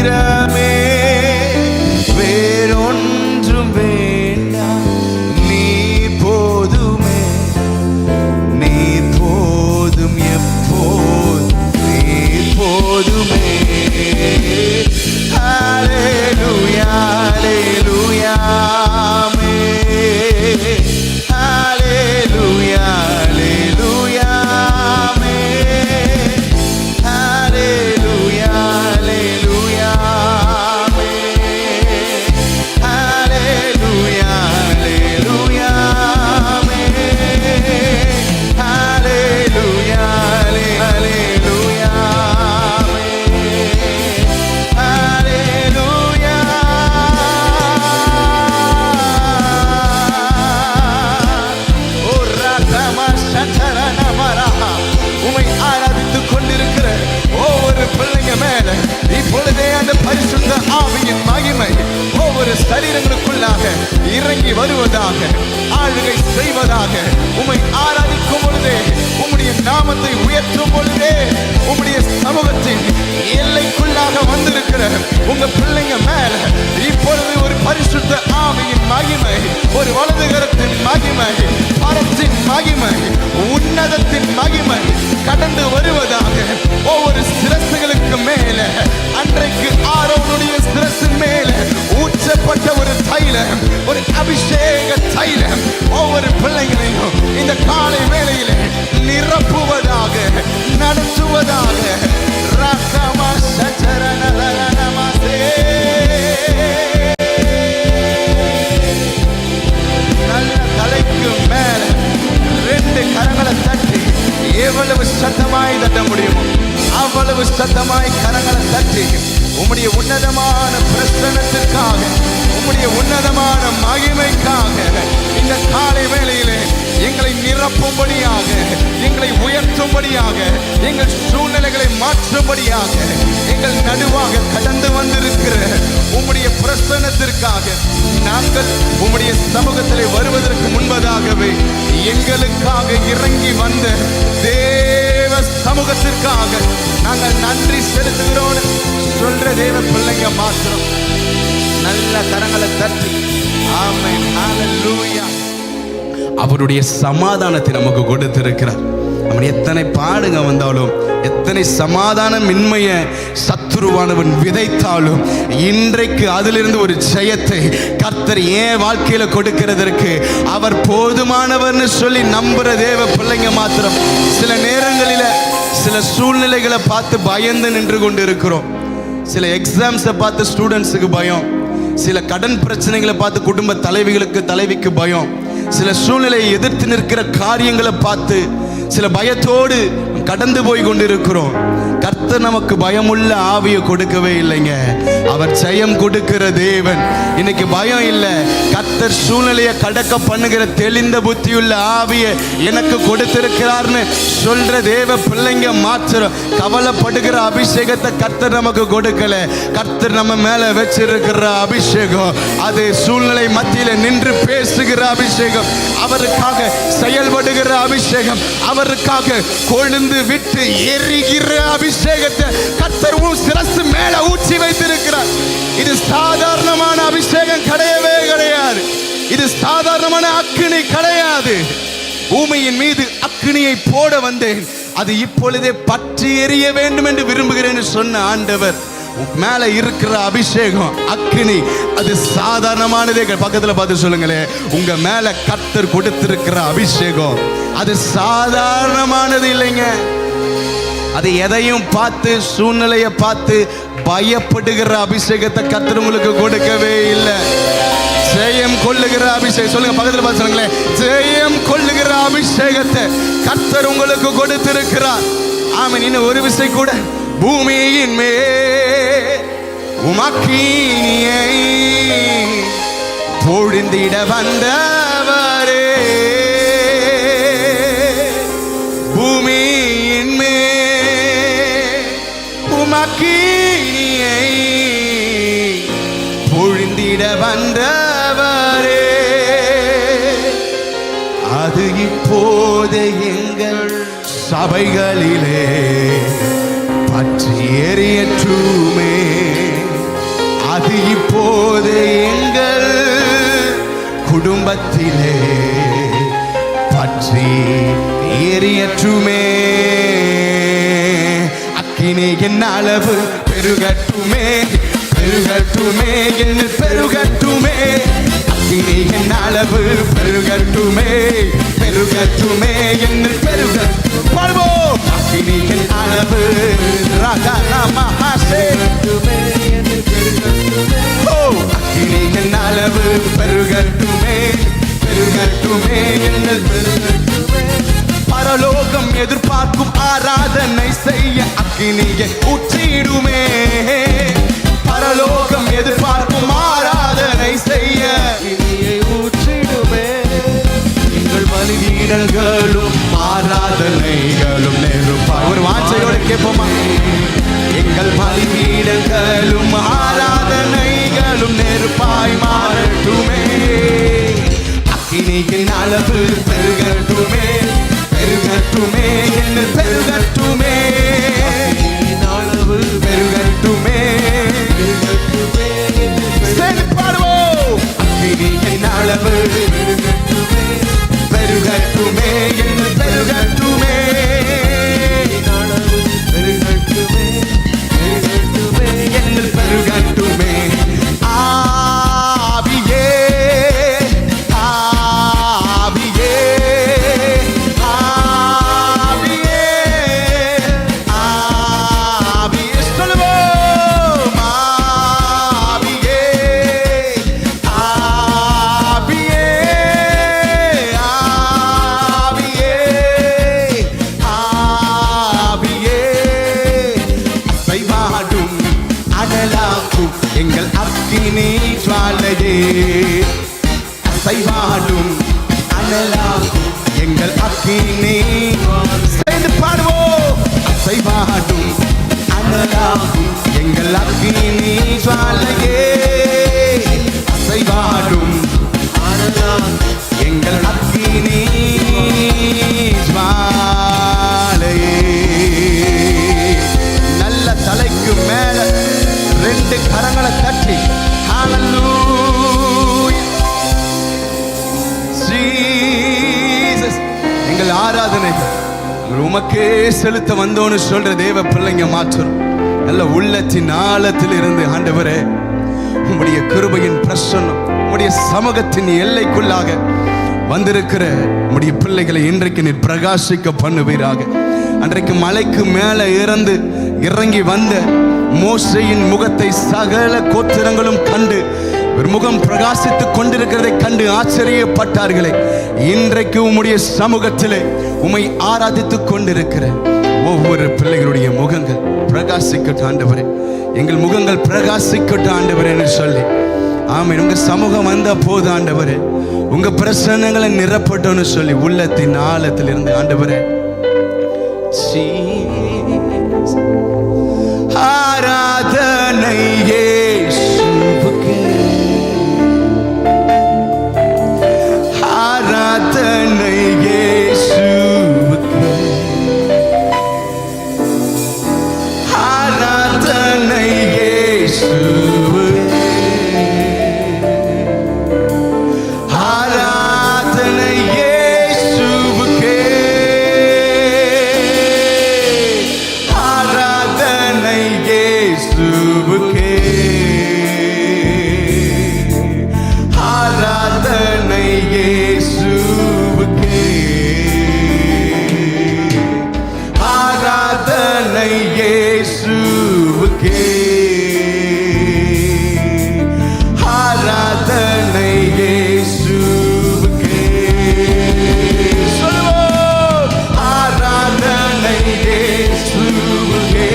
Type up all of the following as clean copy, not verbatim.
மாத்திரமே, வேறொன்றும் வேண்டாம். நீ போதுமே, நீ போதும், எப்போதும் நீ போதுமே. ஹல்லேலூயா, ஹல்லேலூயா, ஹல்லேலூயா, ஹல்லேலூயா, ஹல்லேலூயா, ஹல்லேலூயா, ஹல்லேலூயா, ஹல்லேலூயா, ஹல்லேலூயா, ஹல்லேலூயா, ஹல்லேலூயா. ஓ ரதமா சதரன மரஹா, உம்மை ஆராதித்துக் கொண்டிருக்கிற ஒவ்வொரு பிள்ளைங்க மேல இப்பொழுதே அந்த பரிசுத்த ஆவியின் மகிமை ஒவ்வொரு சரீரங்களுக்குள்ளாக இறங்கி வருவதாக, ஆளுகை செய்வதாக. உம்மை ஆராதிக்கும் பொழுதே, உம்முடைய நாமத்தை உயர்த்தும் பொழுதே, உம்முடைய சமூகத்தின் எல்லைக்குள்ளாக வந்திருக்கிற உங்க பிள்ளைங்க மேல இப்பொழுது ஒரு பரிசுத்த ஆவியின் மகிமை, ஒரு வலதுகரத்தின் மகிமை, பரத்தின் மகிமை, உன்னதத்தின் மகிமை கடந்து வருவதாக. ஒவ்வொரு சிரசுகளுக்கு மேல அன்றைக்கு ஆரோனுடைய சிரசின் மேல ஊற்றப்பட்ட ஒரு தைலம், ஒரு அபிஷேக தைலம் ஒவ்வொரு பிள்ளைகளையும் இந்த காலை வேளையிலே நிரப்புவதாக, நடத்துவதாக. ரகமா சச்சரணமசே. நல்ல தலைக்கு மேல 2 கரங்களை தட்டி எவ்வளவு சத்தமாய் தட்ட முடியுமோ அவ்வளவு சத்தமாய் கரங்களை தட்டி உம்முடைய உன்னதமான பிரசன்னத்திற்காக, உம்முடைய உன்னதமான மகிமைக்காக இந்த காலை வேளையிலே எங்களை நிரப்பும்படியாக, எங்களை உயர்த்தும்படியாக, எங்கள் சூழ்நிலைகளை மாற்றும்படியாக, எங்கள் நடுவாக கடந்து வந்திருக்கிற உம்முடைய பிரசன்னத்திற்காக நாங்கள் உம்முடைய சமூகத்திலே வருவதற்கு முன்பதாகவே எங்களுக்காக இறங்கி வந்த தேவ சமூகத்திற்காக நாங்கள் நன்றி செலுத்துகிறோம் சொல்ற தேவ பிள்ளைங்க மாத்திரம் நல்ல கரங்களை தட்டி ஆமென், ஹல்லேலூயா. அவருடைய சமாதானத்தை நமக்கு கொடுத்திருக்கிறார். நம்ம எத்தனை பாடுங்க வந்தாலும், எத்தனை சமாதானமின்மைய சத்துருவானவன் விதைத்தாலும், இன்றைக்கு அதிலிருந்து ஒரு ஜெயத்தை கர்த்தர் ஏன் வாழ்க்கையில கொடுக்கிறதற்கு அவர் போதுமானவர்னு சொல்லி நம்புற தேவ பிள்ளைங்க மாத்திரம் சில நேரங்களில சில சூழ்நிலைகளை பார்த்து பயந்து நின்று கொண்டு இருக்கிறோம். சில எக்ஸாம்ஸை பார்த்து ஸ்டூடெண்ட்ஸுக்கு பயம், சில கடன் பிரச்சனைகளை பார்த்து குடும்ப தலைவிக்கு பயம், சில சூழ்நிலையை எதிர்த்து நிற்கிற காரியங்களை பார்த்து சில பயத்தோடு கடந்து போய் கொண்டிருக்கிறோம். கர்த்தர் நமக்கு பயமுள்ள ஆவியை கொடுக்கவே இல்லைங்க. அவர் ஜெயம் கொடுக்கிற தேவன். இன்னைக்கு பயம் இல்லை, கர்த்தர் சூழ்நிலையை கடக்க பண்ணுகிற தெளிந்த புத்தியுள்ள ஆவியை எனக்கு கொடுத்திருக்கிறார்னு சொல்ற தேவ பிள்ளைங்க மாத்திரம் கவலைப்படுகிற அபிஷேகத்தை கர்த்தர் நமக்கு கொடுக்கல. கர்த்தர் நம்ம மேல வச்சிருக்கிற அபிஷேகம் அது சூழ்நிலை மத்தியில நின்று பேசுகிற அபிஷேகம், அவருக்காக செயல்படுகிற அபிஷேகம், அவருக்காக கொழுந்து விட்டு எரிகிற அபிஷேகத்தை கர்த்தர் சிரசு மேல ஊற்றி வைத்திருக்கிறார். இது சாதாரணமான அபிஷேகம் கிடையவே கிடையாது. இது சாதாரணமான அக்கினி கிடையாது. பூமியின் மீது அக்கினியை போட வந்தேன், அது இப்பொழுதே பற்றி எரிய வேண்டும் என்று விரும்புகிறேன் சொன்ன ஆண்டவர் மேல இருக்கிற அபிஷேகம் அக்கினி அது சாதாரணமானதே. பக்கத்துல பார்த்து சொல்லுங்களே, உங்க மேல கர்த்தர் கொடுத்திருக்கிற அபிஷேகம் அது சாதாரணமானது இல்லைங்க. அது எதையும் பார்த்து சூழ்நிலையை பார்த்து பயப்படுகிற அபிஷேகத்தை கர்த்தர் உங்களுக்கு கொடுக்கவே இல்லை. ஜெயம் கொள்ளுகிற அபிஷேகம், சொல்லுங்க பக்கத்துல பார்த்து சொல்லுங்களேன், ஜெயம் கொள்ளுகிற அபிஷேகத்தை கர்த்தர் உங்களுக்கு கொடுத்திருக்கிறார். ஆமென். இன்னும் ஒரு விஷயம் கூட, பூமியின் மேல் உமக்கினியை பொழிந்திட வந்தவரே, பூமியின் மேல் உமக்கினியை பொழிந்திட வந்தவரே, அது இப்போது எங்கள் சபைகளிலே பற்றி எரியற்றுமே. அது இப்போது எங்கள் குடும்பத்திலே பற்றி எரியற்றுமே. அக்கினியின் அளவு பெருகட்டுமே, பெருகட்டுமே என்று பெருகட்டுமே. அக்கினியின் அளவு பெருகட்டுமே, பெருகட்டுமே என்று பாடுவோம். அக்கினியின் அளவு அக்கினியின் அளவு பெருகட்டுமே, பெருகட்டுமே என்று பெருகட்டுமே. பரலோகம் எதிர்பார்க்கும் ஆராதனை செய்ய அக்கினியை ஊற்றிடுமே. பரலோகம் எதிர்பார்க்கும் ஆராதனை செய்ய அக்கினியை ஊற்றிடுமே. எங்கள் பலிபீடங்களும் ஆராதனைகளும் நெருப்பாய். ஒரு வாஞ்சையோடு கேட்போமா? எங்கள் பலிபீடங்களும் ஆராதனைகளும் நெருப்பாய் மாறட்டுமே. அக்கினியின் அளவு பெருகட்டுமே, பெருகட்டுமே என்று பெருகட்டுமே. அளவு பெருகட்டுமே, பாடுவோம். அக்கினியின் அளவு பெருகட்டுமே, பெருகட்டுமே என்று பெருகட்டுமே. பெருகட்டுமே, பெருகட்டுமே என்று பெருகட்டுமே. ஆவியே, ஆவியே, ஆவியே, ஆவியே சொல்லுவோம். ஆவியே, ஆவியே, ஆவியே, ஆவியே. அசைவாடும் அனலாக்கும் எங்கள் அக்கினி ஜுவாலையே. அசைவாடும் அனலாக்கும் எங்கள் அக்கினி. சேர்ந்து பாடுவோம். அசைவாடும் அனலாக்கும் எங்கள் அக்கினி ஜுவாலையே. அசைவாடும் அனலாக்கும் எங்கள் அக்கினி ஜுவாலையே. நல்ல தலைக்கு மேல ரெண்டு கரங்களை தட்டி ஹல்லேலூயா ஜீசஸ். எங்கள் ஆராதனை உமக்கே செலுத்த வந்தோன்னு சொல்ற தேவ பிள்ளைங்க மாற்றணும். நல்ல உள்ளத்தின் ஆழத்தில் இருந்து ஆண்டவரே உம்முடைய கிருபையின் பிரசன்னம், உம்முடைய சமூகத்தின் எல்லைக்குள்ளாக வந்திருக்கிற உம்முடைய பிள்ளைகளை இன்றைக்கு நீர் பிரகாசிக்க பண்ணுவீராக. அன்றைக்கு மலைக்கு மேலே இறங்கி வந்த மோசேயின் முகத்தை சகல கோத்திரங்களும் கண்டு ஒரு முகம் பிரகாசித்துக் கொண்டிருக்கிறதை கண்டு ஆச்சரியப்பட்டார்களே. இன்றைக்கு உம்முடைய சமூகத்திலே உம்மை ஆராதித்துக் கொண்டிருக்கிற ஒவ்வொரு பிள்ளைகளுடைய முகங்கள் பிரகாசிக்கட்டும் ஆண்டவரே. எங்கள் முகங்கள் பிரகாசிக்கட்டும் ஆண்டவரே என்று சொல்லி ஆமென். உங்க சமூகம் வந்த போது ஆண்டவரே உங்க பிரசன்னங்களை நிரப்பட்டோன்னு சொல்லி உள்ளத்தின் ஆழத்தில் இருந்து ஆண்டவரே ஆராதனை இயேசுவுக்கே, ஆராதனை இயேசுவுக்கே, ஆராதனை இயேசுவுக்கே, ஆராதனை இயேசுவுக்கே, ஆராதனை இயேசுவுக்கே, ஆராதனை இயேசுவுக்கே, ஆராதனை இயேசுவுக்கே, ஆராதனை இயேசுவுக்கே. சொல்லுவோம். ஆராதனை இயேசுவுக்கே.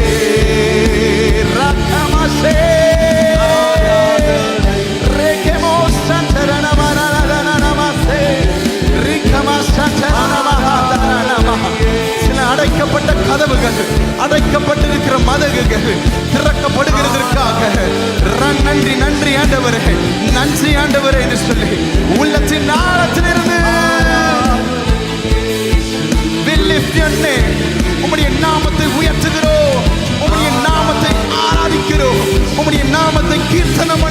ரக்கமசே ரேகமோ சந்தரனமனனனமசே ரிக்கமசந்தரனமஹதனமஹ. சில அடைக்கப்பட்ட கதவுகள், அடைக்கப்பட்டிருக்கிற மதகுகள் திறக்கப்படுகிறதற்காக நன்றி நன்றி ஆண்டவரே, நன்றி ஆண்டவரே என்று சொல்லி உள்ளத்தின் ஆழத்திலிருந்து உம்முடைய நாமத்தை உயர்த்துகிறோம், உம்முடைய நாமத்தை ஆராதிக்கிறோம், உம்முடைய நாமத்தை கீர்த்தனம்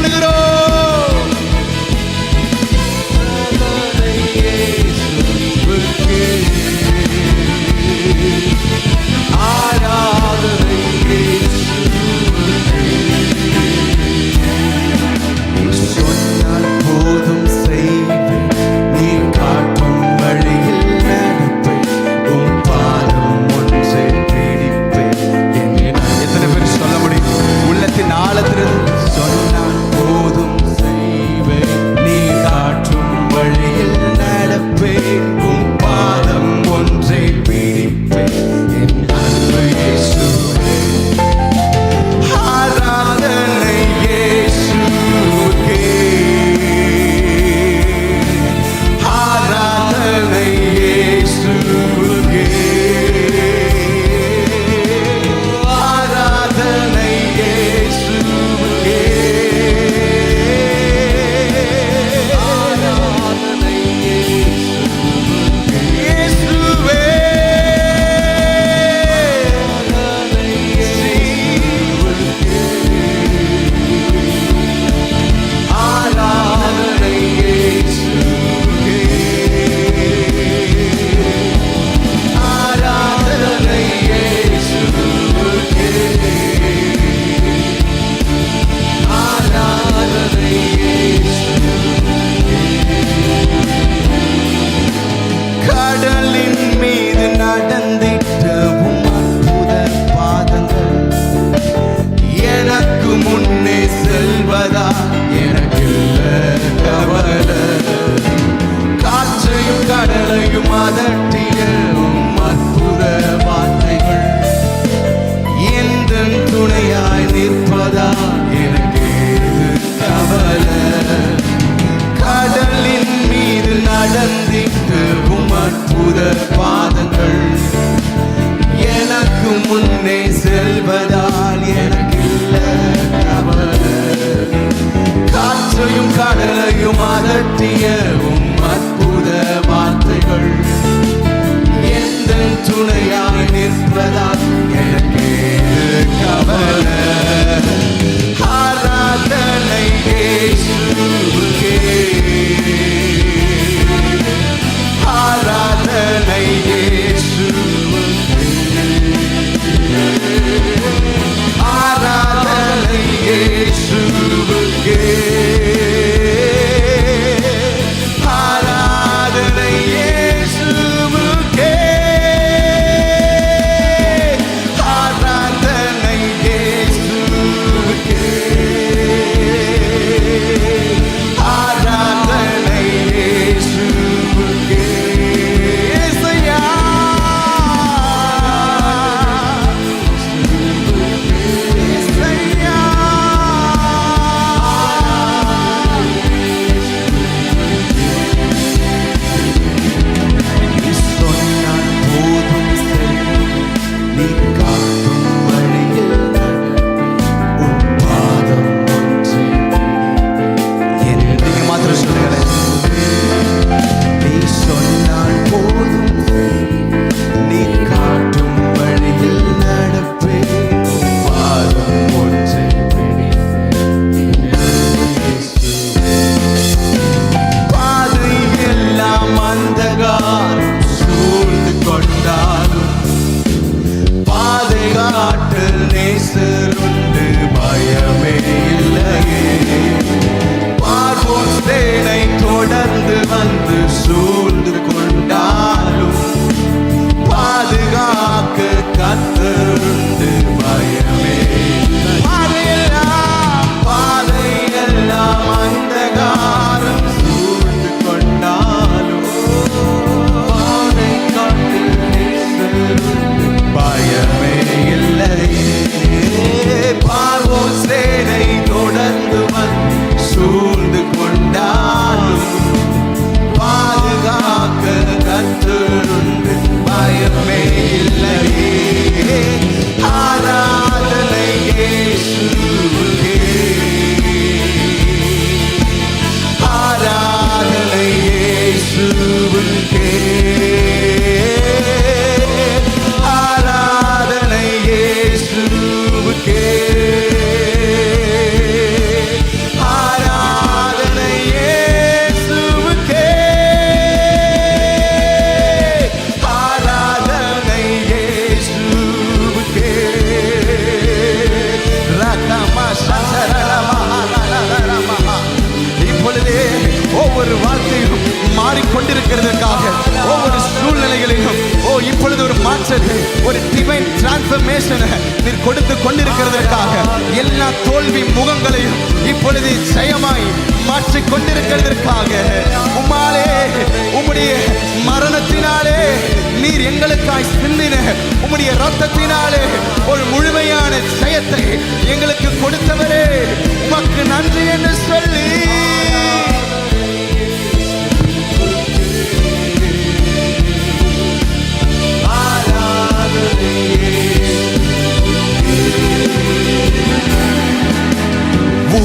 ஆராதனை இயேசுவுக்கே, ஆராதனை இயேசுவுக்கே, ஆராதனை இயேசுவுக்கே. இயேசையா, இயேசையா. நீ சொன்னால் போதும் சரி, நீ காட்டும் வழியில் உன் பாதம் ஒன்றே. நீங்க மாத்திரம் சொல்லுங்களேன். நீ சொன்னால் போதும் சரி, நீ காட்டும் வழியில் நடப்பேன், உன் பாதம் ஒன்றே. பாதை எல்லாம் அந்தகாரம் சூழ்ந்து கொண்டாலும் பாதை காட்டு நேசருண்டு, பயமே இல்லையே. பார்வோன் சேனை தொடர்ந்து வந்து சூழ்ந்து கொண்டாலும் பாதுகாக்க கர்த்தருண்டு, பயமே இல்லை. பாதையெல்லாம் அந்தகாரம் சூழ்ந்து கொண்டாலும் பாதை காட்டு நேசருண்டு, பயமே இல்லையே. பார்வோன் சேனை தொடர்ந்து வந்து சூழ்ந்து கொண்டாலும் பாதுகாக்க கர்த்தருண்டு, பயமே இல்லையே. ஆராதனை இயேசுவுக்கே, ஆராதனை இயேசுவுக்கே, ஆராதனை இயேசுவுக்கே, ஆராதனை இயேசுவுக்கே, ஆராதனை இயேசுவுக்கே. ரகமா சசரலமஹலலலமஹ. இப்பொழுதே ஒவ்வொரு வாழ்க்கையும் மாறிக்கொண்டிருக்கிறதுக்காக, ஒவ்வொரு சூழ்நிலைகளையும் இப்பொழுது ஒரு மாற்றத்தை, ஒரு டிவைன் டிரான்ஸ்ஃபர்மேஷனை நீர் கொடுத்து கொண்டிருக்கிறதற்காக, எல்லா தோல்வி முகங்களையும் இப்பொழுது ஜெயமாய் மாற்றிக் கொண்டிருக்கிறதற்காக, உம்மாலே, உம்முடைய மரணத்தினாலே நீர் எங்களுக்காய் சிந்தின உம்முடைய இரத்தத்தினாலே ஒரு முழுமையான ஜெயத்தை எங்களுக்கு கொடுத்தவரே, உமக்கு நன்றி என்று சொல்லி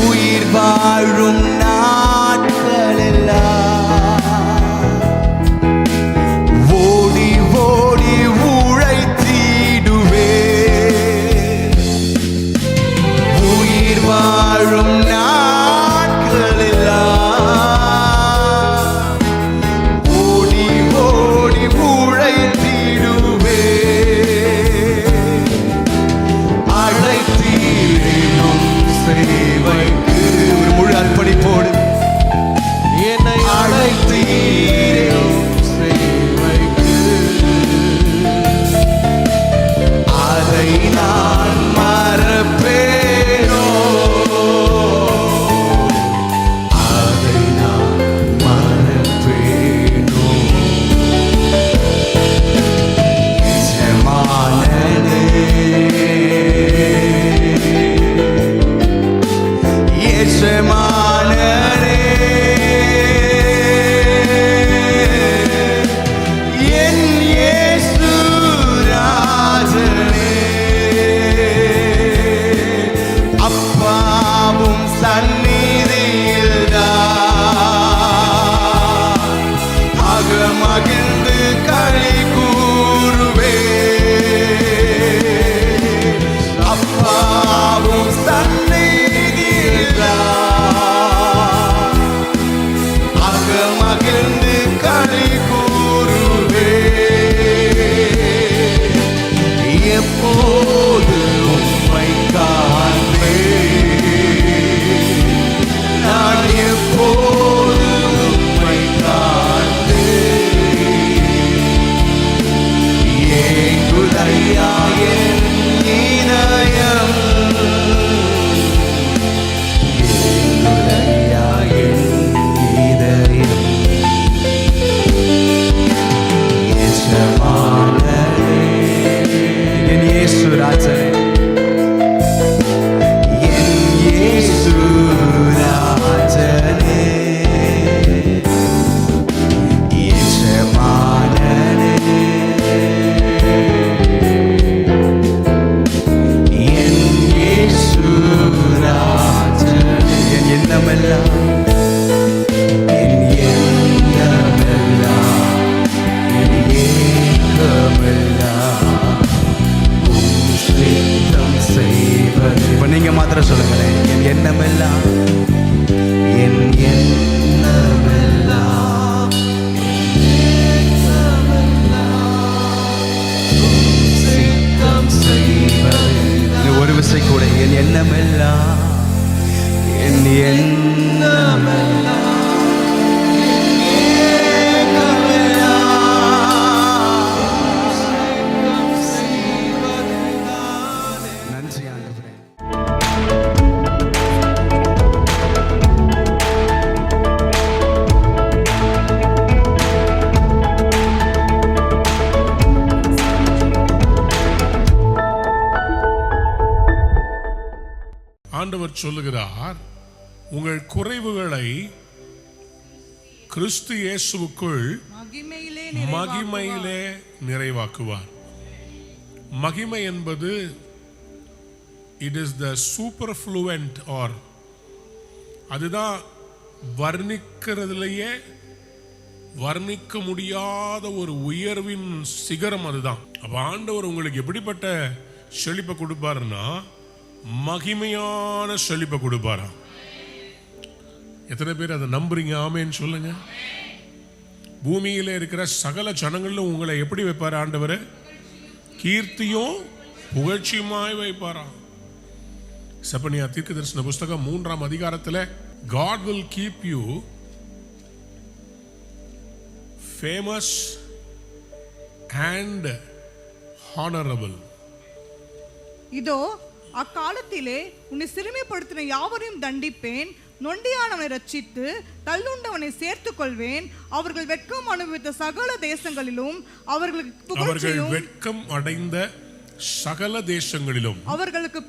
உயிர் வாழும் நாட்களெல்லாம் ஓடி ஓடி உழைத்திடுவே. உயிர் வாழும் நாட்களெல்லாம் ஓடி ஓடி உழைத்திடுவே. அழைத்தீரும் சேவைக்கு ஒரு முழு அர்ப்பணிப்போடு என்னை அழைத்தீரும் சேவைக்கு, அதை நான் மறப்பேனோ, அதை நான் மறப்பேனோ. எஜமானனே, எஜமானனே, என் இயேசு ராஜனே, அப்பாவும் சந்நிதியில்தான் அகமகிழ்ந்து களி கூறுவே. அப்பாவும் சந்நிதியில்தான் ஆண்டவர் சொல்லுகிறார், உங்கள் குறைவுகளை கிறிஸ்து இயேசுவுக்குள் மகிமையிலே நிறைவாக்குவார். மகிமை என்பது இட் இஸ் த சூப்பர்ஃப்ளூவன்ட், ஆர் அதுதான் வர்ணிக்கிறதுலேயே வர்ணிக்க முடியாத ஒரு உயர்வின் சிகரம். அதுதான். அப்ப ஆண்டவர் உங்களுக்கு எப்படிப்பட்ட செழிப்பை கொடுப்பாருன்னா மகிமையான செழிப்பை கொடுப்பாரா? எத்தனை பேர் அதை நம்புறீங்க? ஆமேன்னு சொல்லுங்க. பூமியில இருக்கிற சகல ஜனங்களும் உங்களை எப்படி வைப்பாரு ஆண்டவர்? கீர்த்தியும் புகழ்ச்சியுமாய் வைப்பாராம். செப்பனியா தீர்க்கதரிசன புஸ்தகம் 3ஆம் அதிகாரத்தில் God will keep you famous and honorable. இதோ அக்காலத்திலே உன்னை சிறுமைப்படுத்தின யாவரையும் தண்டிப்பேன், நொண்டியானவனை ரட்சித்து தள்ளுண்டவனை சேர்த்துக் கொள்வேன். அவர்கள் வெட்கம் அனுபவித்த சகல தேசங்களிலும் அவர்களுக்கு வெட்கம் அடைந்த சகல தேசங்களிலும் அவர்களுக்கு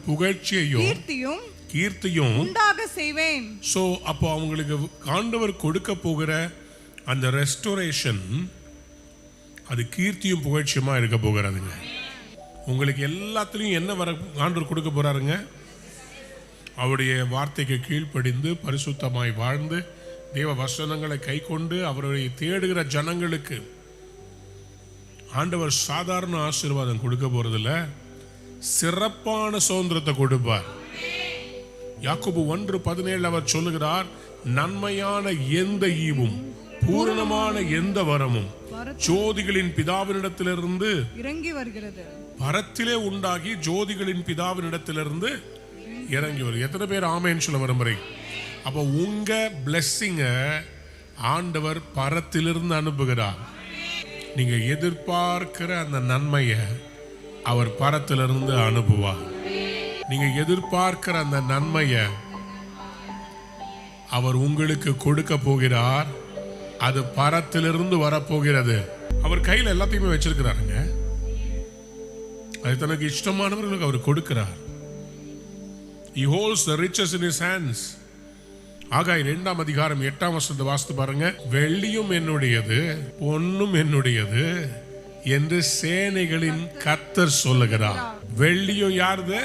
புகழ்ச்சியையும் கீர்த்தியும் உண்டாக செய்வேன். சோ அப்போ அவங்களுக்கு ஆண்டவர் கொடுக்க போகிற அந்த ரெஸ்டோரேஷன் அது கீர்த்தியும் புகழ்ச்சியுமா இருக்க போகிறதுங்க. உங்களுக்கு எல்லாத்துலயும் என்ன வர ஆண்டவர் கொடுக்க போறாருங்க? அவருடைய வார்த்தைக்கு கீழ்ப்படிந்து பரிசுத்தமாய் வாழ்ந்து தேவ வசனங்களை கை கொண்டு அவருடைய தேடுகிற ஜனங்களுக்கு ஆண்டவர் சாதாரண ஆசீர்வாதம் கொடுக்க போறதில்ல, சிறப்பான சுதந்திரத்தை கொடுப்பார். யாக்கோபு 1:17 அவர் சொல்லுகிறார், நன்மையான எந்த ஈவும் பூரணமான எந்த வரமும் ஜோதிகளின் பிதாவினிடத்திலிருந்து இறங்கி வருகிறது. பரத்திலே உண்டாகி ஜோதிகளின் பிதாவினிடத்திலிருந்து இறங்கி வரும். எத்தனை பேர் ஆமேன்னு சொல்ல விரும்புறீங்க? அப்போ உங்க பிளெஸ்ஸிங்க ஆண்டவர் பரத்திலிருந்து அனுப்புகிறார். நீங்க எதிர்பார்க்கிற அந்த நன்மையை அவர் பரத்திலிருந்து அனுப்புவார். நீங்க எதிர்பார்க்கிற அந்த நன்மையை அவர் உங்களுக்கு கொடுக்க போகிறார். அது பரத்திலிருந்து வரப்போகிறது. அவர் கையில் எல்லாத்தையுமே வச்சிருக்கிறாருங்க. அது தனக்கு இஷ்டமானவர்களுக்கு அவர் கொடுக்கிறார். He holds the riches in his hands. ஆகாய் 2ஆம் அதிகாரம் 8ஆம் வசனத்தை வாசித்து பாருங்க. வெள்ளியும் என்னுடையது, பொன்னும் என்னுடையது என்று சேனைகளின் கர்த்தர் சொல்லுகிறார். வெள்ளியும் யாருது?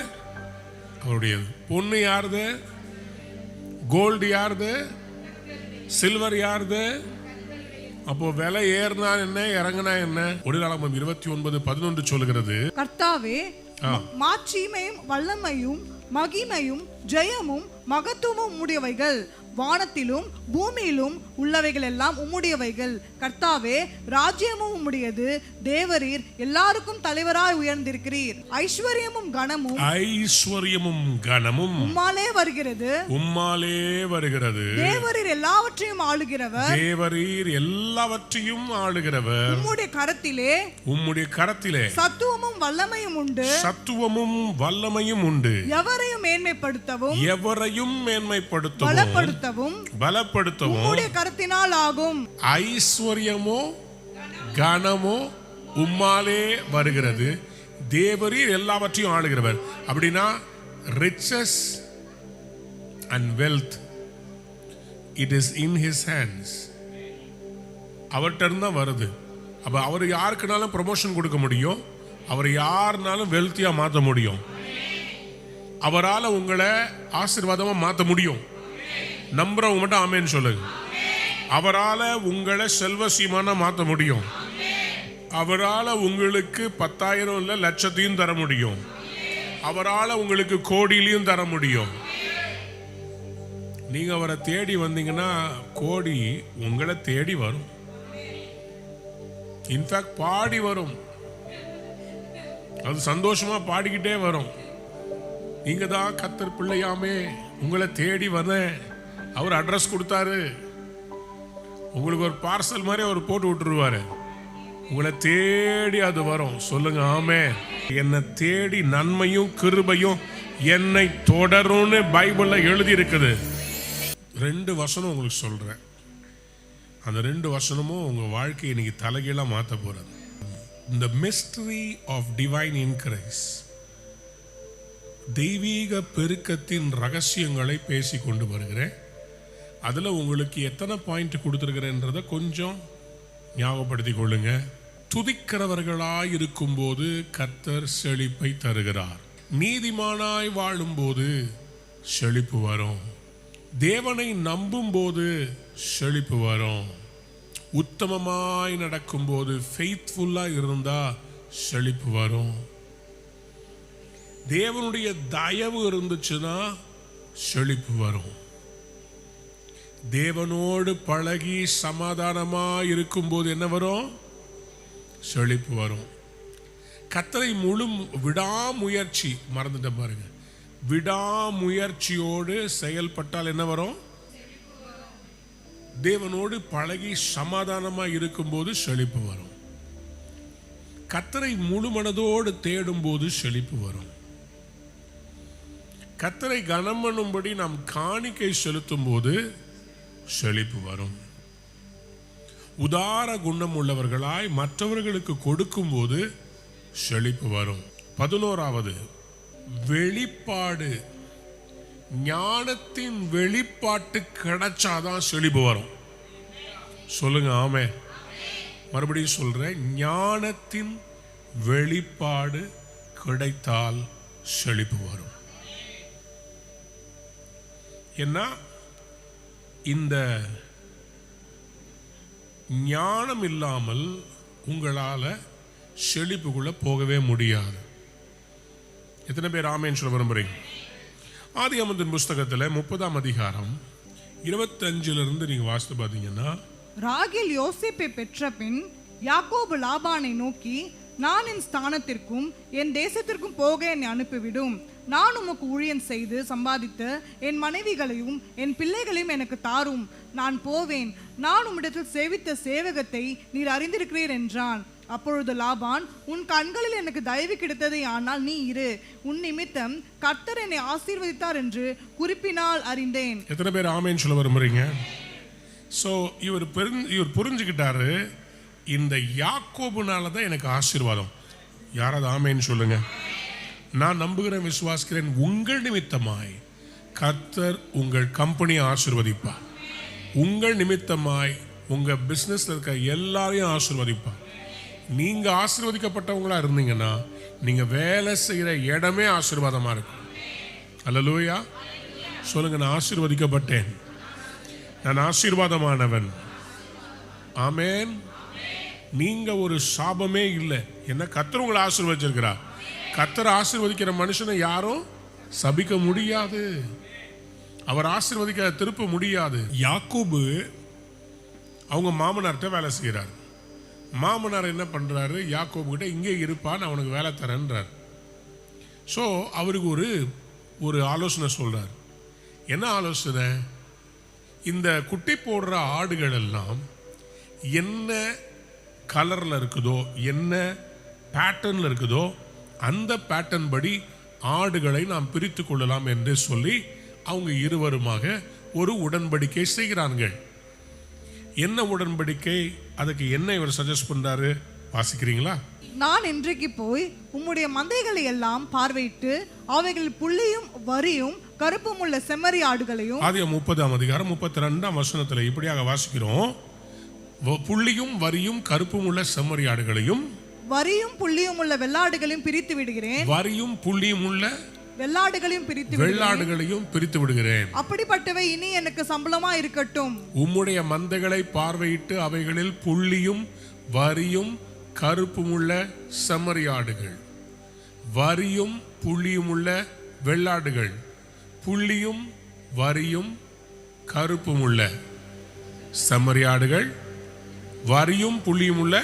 அவருடையது. பொண்ணு யாருது? கோல்டு யாருது? சில்வர் யாருது? அப்போ விலை ஏறினா என்ன, இறங்கினா என்ன? ஒடுநாளாகமம் 29:11 சொல்லுகிறது, கர்த்தாவே மாட்சிமையும் வல்லமையும் மகிமையும் ஜெயமும் மகத்துவமும் உம்முடையவைகள், வானத்திலும் பூமியிலும் உள்ளவைகள் எல்லாம் உம்முடையவைகள். கர்த்தாவே, ராஜ்யமும் உம்முடையது, தேவரீர் எல்லாருக்கும் தலைவராய் உயர்ந்திருக்கிறீர். ஐஸ்வர்யமும் கனமும் உம்மாலே வருகிறது. தேவரீர் எல்லாவற்றையும் ஆளுகிறவர். உம்முடைய கரத்திலே சத்துவமும் வல்லமையும் உண்டு. எவரையும் மேன்மைப்படுத்தவும் பலப்படுத்தவும் உம்முடைய கரத்தினால் ஆகும். ஐஸ்வர்யமோ கனமோ உம்மாலே வருகிறது. தேவரீர் எல்லாவற்றையும் ஆளுகிறவர். அப்படின்னா riches and wealth, it is in his hands. அவர்கிட்ட இருந்தா வருது. அப்ப அவர் யாருக்குனாலும் ப்ரமோஷன் கொடுக்க முடியும். அவர் யாருனாலும் வெல்த்தியா மாற்ற முடியும். அவரால் உங்களை ஆசீர்வாதமா மாற்ற முடியும். நம்புறவங்க மட்டும் ஆமேன்னு சொல்லுங்க. அவரால் உங்களை செல்வசீமானா மாற்ற முடியும். அவரால் உங்களுக்கு 10,000 இல்ல லட்சத்தையும் தர முடியும். அவரால் உங்களுக்கு கோடியிலையும் தர முடியும். நீங்க அவரை தேடி வந்தீங்கன்னா கோடி உங்களை தேடி வரும். இன்ஃபேக்ட் பாடி வரும். அது சந்தோஷமா பாடிக்கிட்டே வரும். நீங்க தான் கர்த்தர் பிள்ளையாமே, உங்களை தேடி வந்தேன், அவர் அட்ரஸ் கொடுத்தாரு, உங்களுக்கு ஒரு பார்சல் மாதிரி அவர் போட்டு விட்டுருவாரு. உங்களை தேடி அது வரும். சொல்லுங்க ஆமே. என்னை தேடி நன்மையும் கிருபையும் என்னை தொடரும்னு பைபிள்ல எழுதி இருக்குது. 2 வசனம் உங்களுக்கு சொல்றேன். அந்த 2 வசனமும் உங்க வாழ்க்கையை இன்னைக்கு தலைகீழா மாற்ற போறது. The mystery of divine increase. தெய்வீக பெருக்கத்தின் ரகசியங்களை பேசி கொண்டு வருகிறேன். அதில் உங்களுக்கு எத்தனை பாயிண்ட் கொடுத்துருக்கிறேன்றதை கொஞ்சம் ஞாபகப்படுத்தி கொள்ளுங்க. துதிக்கிறவர்களாய் இருக்கும்போது கர்த்தர் செழிப்பை தருகிறார். நீதிமானாய் வாழும்போது செழிப்பு வரும். தேவனை நம்பும் போது செழிப்பு வரும். உத்தமமாய் நடக்கும்போது ஃபெய்த்ஃபுல்லா இருந்தா செழிப்பு வரும். தேவனுடைய தயவு இருந்துச்சுன்னா செழிப்பு வரும். தேவனோடு பழகி சமாதானமா இருக்கும்போது என்ன வரும்? செழிப்பு வரும். கர்த்தரை முழு விடாமுயற்சி, மறந்துட்ட பாருங்க, விடாமுயற்சியோடு செயல்பட்டால் என்ன வரும்? தேவனோடு பழகி சமாதானமா இருக்கும்போது செழிப்பு வரும். கர்த்தரை முழு மனதோடு தேடும் போது செழிப்பு வரும். கர்த்தரை கனம் பண்ணும்படி நாம் காணிக்கை செலுத்தும் போது செழிப்பு வரும். உதார குணம் உள்ளவர்களாய் மற்றவர்களுக்கு கொடுக்கும் போது செழிப்பு வரும். 11வது வெளிப்பாடு, ஞானத்தின் வெளிப்பாட்டு கிடைச்சாதான் செழிப்பு வரும். சொல்லுங்க ஆமென். மறுபடியும் சொல்றேன், ஞானத்தின் வெளிப்பாடு கிடைத்தால் செழிப்பு வரும். ஏன்னா இந்த ஞானம் இல்லாமல் உங்களால செழிப்புக்குள்ள போகவே முடியாது. எத்தனை பேர் ஆமென் சொல்ல விரும்புறீங்க? ஆதியாகமத்தின் புஸ்தகத்தில் 30ஆம் அதிகாரம் 25 நீங்க வாசித்து பார்த்தீங்கன்னா, ராகேல் யோசேப்பை பெற்ற பின் யாக்கோபு லாபானை நோக்கி, நான் என் ஸ்தானத்திற்கும் என் தேசத்திற்கும் போக என்னை அனுப்பிவிடும். நான் உமக்கு ஊழியம் செய்து சம்பாதித்த என் மனைவிகளையும் என் பிள்ளைகளையும் எனக்கு தாரும். நான் போவேன். நான் உம்மிடத்தில் சேவித்த சேவகத்தை நீர் அறிந்திருக்கிறீர் என்றான். அப்பொழுது லாபான், உன் கண்களில் எனக்கு தயவு கிடைத்ததை ஆனால் நீ இரு. உன் நிமித்தம் கர்த்தர் என்னை ஆசீர்வதித்தார் என்று குறிப்பினால் அறிந்தேன். எத்தனை பேர் ஆமென் சொல்ல விரும்புறீங்க? ஸோ இவர் புரிஞ்சுக்கிட்டாரு, இந்த யாக்கோபுனால தான் எனக்கு ஆசீர்வாதம். யாராவது ஆமென் சொல்லுங்க. நான் நம்புகிறேன், விசுவாசிக்கிறேன், உங்கள் நிமித்தமாய் கர்த்தர் உங்கள் கம்பெனியை ஆசீர்வதிப்பார். உங்கள் நிமித்தமாய் உங்க பிசினஸ்ல இருக்க எல்லாரையும் ஆசீர்வதிப்பார். நீங்க ஆசீர்வதிக்கப்பட்டவங்களா இருந்தீங்கன்னா நீங்க வேலை செய்யற இடமே ஆசீர்வாதமா இருக்கும். அல்லேலூயா சொல்லுங்க. நான் ஆசீர்வதிக்கப்பட்டேன், நான் ஆசீர்வாதமானவன். ஆமென். நீங்க ஒரு சாபமே இல்லை. என்ன கர்த்தர் உங்களை ஆசீர்வதிச்சிருக்கிறார். கர்த்தர் ஆசீர்வதிக்கிற மனுஷனை யாரும் சபிக்க முடியாது. அவர் ஆசீர்வதிக்க திருப்ப முடியாது. யாக்கோபு அவங்க மாமனார்கிட்ட வேலை செய்கிறார். மாமனார் என்ன பண்றாரு? யாக்கோபு கிட்ட இங்கே இருப்பான், அவனுக்கு வேலை தரேன்றார். ஸோ அவருக்கு ஒரு ஆலோசனை சொல்றார். என்ன ஆலோசனை? இந்த குட்டி போடுற ஆடுகள் எல்லாம் என்ன கலர்ல இருக்குதோ, என்ன பேட்டர்ன்ல இருக்குதோ, அந்த பேட்டர்ன் படி ஆடுகளை நாம் பிரித்து கொள்ளலாம் என்று சொல்லி அவங்க இருவருமாக ஒரு உடன்படிக்கை செய்கிறார்கள். என்ன உடன்படிக்கை? அதுக்கு என்ன இவர் சஜஸ்ட் பண்றாரு? வாசிக்கிறீங்களா? நான் இன்றைக்கு போய் உம்முடைய மந்தைகளை எல்லாம் பார்வையிட்டு அவைகள் புள்ளியும் வரியும் கருப்பும் உள்ள செம்மறி ஆடுகளையும். ஆதியாகமம் 30ஆம் அதிகாரம் 32ஆம் வசனத்துல இப்படியாக வாசிக்கிறோம். புள்ளியும் வரியும் கருப்பும் உள்ள செம்மறி ஆடுகளையும் வரியும் புள்ளியும் உள்ள வெள்ளாடுகளையும் பிரித்து விடுகிறேன். வரியும் புள்ளியும் உள்ள வெள்ளாடுகளையும் பிரித்து விடுகிறேன். அப்படிப்பட்டவை இனி எனக்கு சம்பளமா இருக்கட்டும். உம்முடைய மந்தைகளை பார்வையிட்டு அவைகளில் புள்ளியும் வரியும் கருப்பும் உள்ள செம்மறி ஆடுகள், வரியும் புள்ளியும் உள்ள வெள்ளாடுகள், புள்ளியும் வரியும் கருப்பும் உள்ள செம்மறி ஆடுகள், வரியும் புள்ளியும் உள்ள